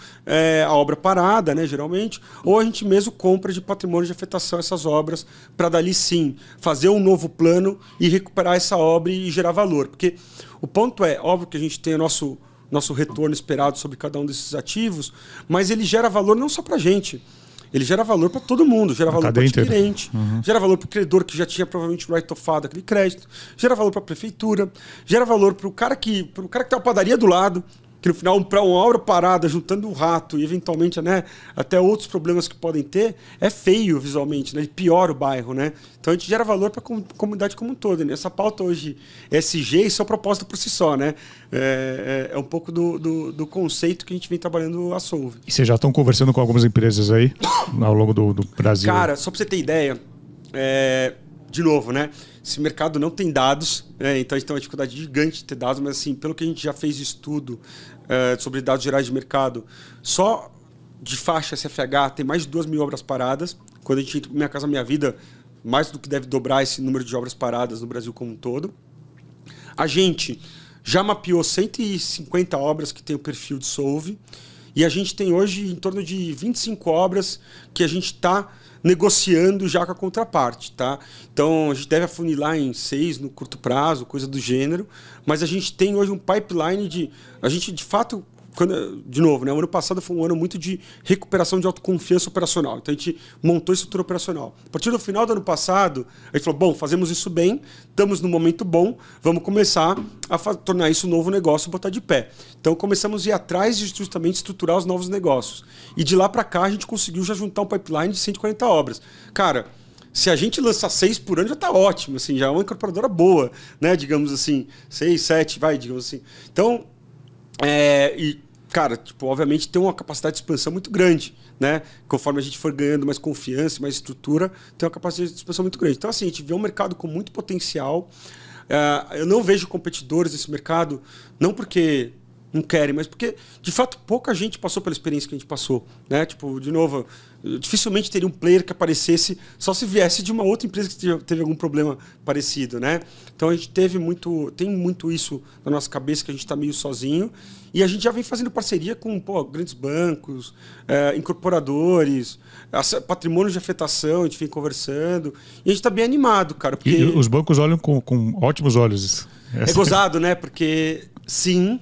a obra parada, né, geralmente, ou a gente mesmo compra de patrimônio de afetação essas obras para dali sim fazer um novo plano e recuperar essa obra e gerar valor. Porque o ponto é, óbvio que a gente tem o nosso retorno esperado sobre cada um desses ativos, mas ele gera valor não só para a gente. Ele gera valor para todo mundo, gera valor para o adquirente, gera valor para o credor que já tinha provavelmente write-offado aquele crédito, gera valor para a prefeitura, gera valor para o cara que tem uma padaria do lado, que no final, para uma obra parada, juntando um rato e eventualmente, né, até outros problemas que podem ter, é feio visualmente, né? Ele piora o bairro. Né? Então a gente gera valor para a comunidade como um todo. Né? Essa pauta hoje, SG, isso é uma proposta por si só. Né? É um pouco do conceito que a gente vem trabalhando a Solve. E vocês já estão conversando com algumas empresas aí ao longo do Brasil? Cara, só para você ter ideia, de novo, né? Esse mercado não tem dados, então a gente tem uma dificuldade gigante de ter dados, mas assim, pelo que a gente já fez estudo sobre dados gerais de mercado, só de faixa SFH tem mais de 2.000 obras paradas. Quando a gente entra Minha Casa Minha Vida, mais do que deve dobrar esse número de obras paradas no Brasil como um todo. A gente já mapeou 150 obras que tem o perfil de Solve, e a gente tem hoje em torno de 25 obras que a gente está negociando já com a contraparte, tá? Então a gente deve afunilar em 6 no curto prazo, coisa do gênero, mas a gente tem hoje um pipeline a gente de fato, de novo, né? O ano passado foi um ano muito de recuperação de autoconfiança operacional. Então a gente montou a estrutura operacional. A partir do final do ano passado, a gente falou, bom, fazemos isso bem, estamos num momento bom, vamos começar a tornar isso um novo negócio e botar de pé. Então começamos a ir atrás de justamente estruturar os novos negócios. E de lá para cá a gente conseguiu já juntar um pipeline de 140 obras. Cara, se a gente lançar 6 por ano já está ótimo, assim, já é uma incorporadora boa, né? Digamos assim, 6, 7, digamos assim. Então, cara, tipo, obviamente tem uma capacidade de expansão muito grande, né? Conforme a gente for ganhando mais confiança, mais estrutura, tem uma capacidade de expansão muito grande. Então, assim, a gente vê um mercado com muito potencial. Eu não vejo competidores nesse mercado, não porque não querem, mas porque, de fato, pouca gente passou pela experiência que a gente passou, né? Tipo, de novo, dificilmente teria um player que aparecesse só se viesse de uma outra empresa que teve algum problema parecido, né? Então a gente tem muito isso na nossa cabeça, que a gente está meio sozinho, e a gente já vem fazendo parceria com grandes bancos, incorporadores, patrimônios de afetação, a gente vem conversando, e a gente está bem animado, cara. Porque e os bancos olham com ótimos olhos. É gozado, né? Porque sim.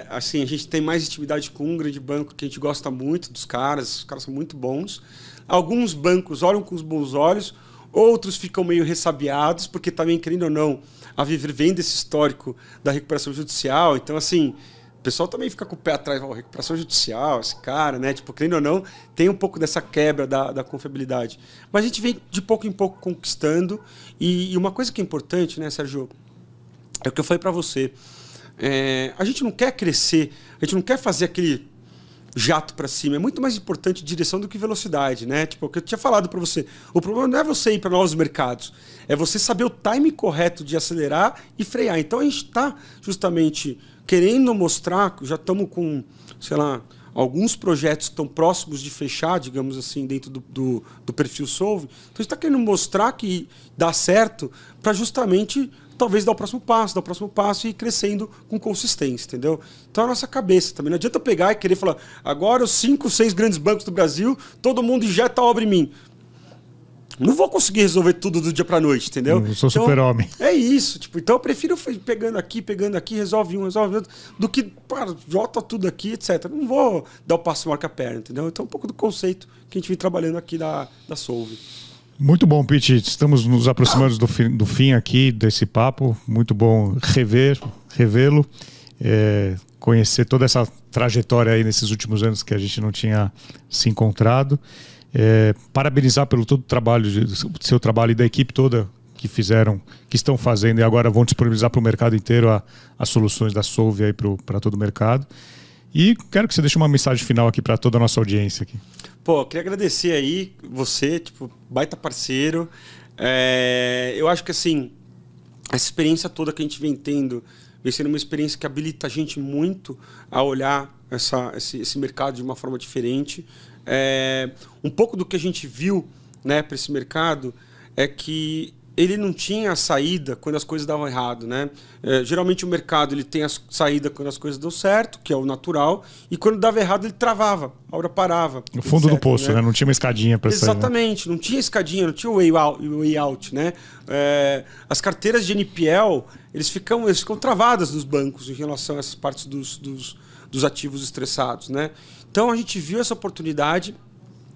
Assim, a gente tem mais intimidade com um grande banco que a gente gosta muito dos caras, os caras são muito bons. Alguns bancos olham com os bons olhos, outros ficam meio ressabiados, porque também, querendo ou não, a Vivre vem desse histórico da recuperação judicial. Então, assim, o pessoal também fica com o pé atrás, recuperação judicial, esse cara, né? Tipo, querendo ou não, tem um pouco dessa quebra da confiabilidade. Mas a gente vem de pouco em pouco conquistando. E uma coisa que é importante, né, Sérgio, é o que eu falei para você. A gente não quer crescer, a gente não quer fazer aquele jato para cima. É muito mais importante direção do que velocidade, né? Tipo, o que eu tinha falado para você. O problema não é você ir para novos mercados, é você saber o time correto de acelerar e frear. Então a gente está justamente querendo mostrar, já estamos com, sei lá, alguns projetos que estão próximos de fechar, digamos assim, dentro do perfil Solve. Então a gente está querendo mostrar que dá certo para justamente talvez dar o próximo passo e ir crescendo com consistência, entendeu? Então é a nossa cabeça também. Não adianta eu pegar e querer falar, agora os 5, 6 grandes bancos do Brasil, todo mundo injeta a obra em mim. Não vou conseguir resolver tudo do dia para noite, entendeu? Eu sou super-homem. É isso. Tipo, então eu prefiro pegando aqui, resolve outro, do que jota tudo aqui, etc. Não vou dar o passo marca a perna, entendeu? Então é um pouco do conceito que a gente vem trabalhando aqui da Solve. Muito bom, Pete. Estamos nos aproximando do fim aqui desse papo. Muito bom revê-lo, conhecer toda essa trajetória aí nesses últimos anos que a gente não tinha se encontrado. Parabenizar pelo todo o trabalho, seu trabalho e da equipe toda que estão fazendo e agora vão disponibilizar para o mercado inteiro as soluções da Solve aí para todo o mercado. E quero que você deixe uma mensagem final aqui para toda a nossa audiência aqui. Pô, queria agradecer aí você, tipo, baita parceiro. Eu acho que assim, essa experiência toda que a gente vem tendo vem sendo uma experiência que habilita a gente muito a olhar esse mercado de uma forma diferente. Um pouco do que a gente viu, né, para esse mercado é que ele não tinha a saída quando as coisas davam errado, né? Geralmente o mercado ele tem a saída quando as coisas dão certo, que é o natural, e quando dava errado ele travava, a hora parava. No fundo etc, do poço, né? Não tinha uma escadinha para sair. Exatamente, não tinha escadinha, não tinha o way out, né? As carteiras de NPL, eles ficam travadas nos bancos em relação a essas partes dos ativos estressados, né? Então a gente viu essa oportunidade.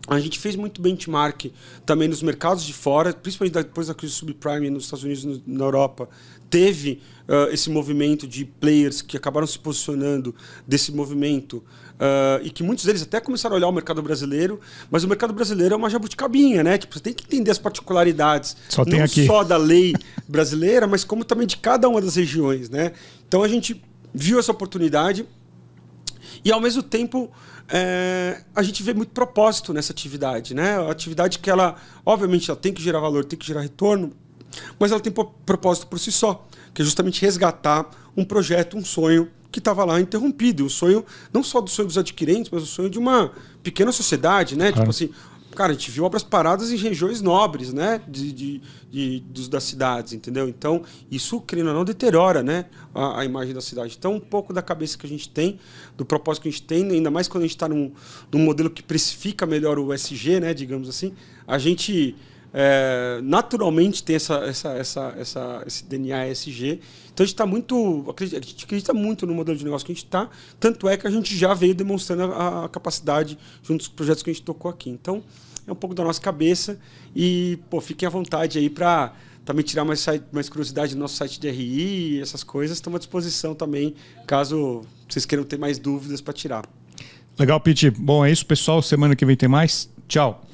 A gente fez muito benchmark também nos mercados de fora, principalmente depois da crise subprime nos Estados Unidos e na Europa. Teve esse movimento de players que acabaram se posicionando desse movimento e que muitos deles até começaram a olhar o mercado brasileiro, mas o mercado brasileiro é uma jabuticabinha, né? Tipo, você tem que entender as particularidades, não só da lei brasileira, mas como também de cada uma das regiões, né? Então a gente viu essa oportunidade e, ao mesmo tempo, a gente vê muito propósito nessa atividade, né? A atividade que ela, obviamente, ela tem que gerar valor, tem que gerar retorno, mas ela tem propósito por si só, que é justamente resgatar um projeto, um sonho que estava lá interrompido. Um sonho, não só do sonho dos adquirentes, mas o sonho de uma pequena sociedade, né? Tipo assim, cara, a gente viu obras paradas em regiões nobres, né? Das cidades, entendeu? Então, isso, querendo ou não, deteriora, né? A imagem da cidade. Então, um pouco da cabeça que a gente tem, do propósito que a gente tem, ainda mais quando a gente está num modelo que precifica melhor o ESG, né? Digamos assim, a gente naturalmente tem esse DNA ESG. Então, a gente acredita muito no modelo de negócio que a gente está, tanto é que a gente já veio demonstrando a capacidade junto dos projetos que a gente tocou aqui. Então, é um pouco da nossa cabeça e, pô, fiquem à vontade aí para também tirar mais curiosidade do nosso site de RI, essas coisas. Estamos à disposição também, caso vocês queiram ter mais dúvidas para tirar. Legal, Pete. Bom, é isso, pessoal. Semana que vem tem mais. Tchau.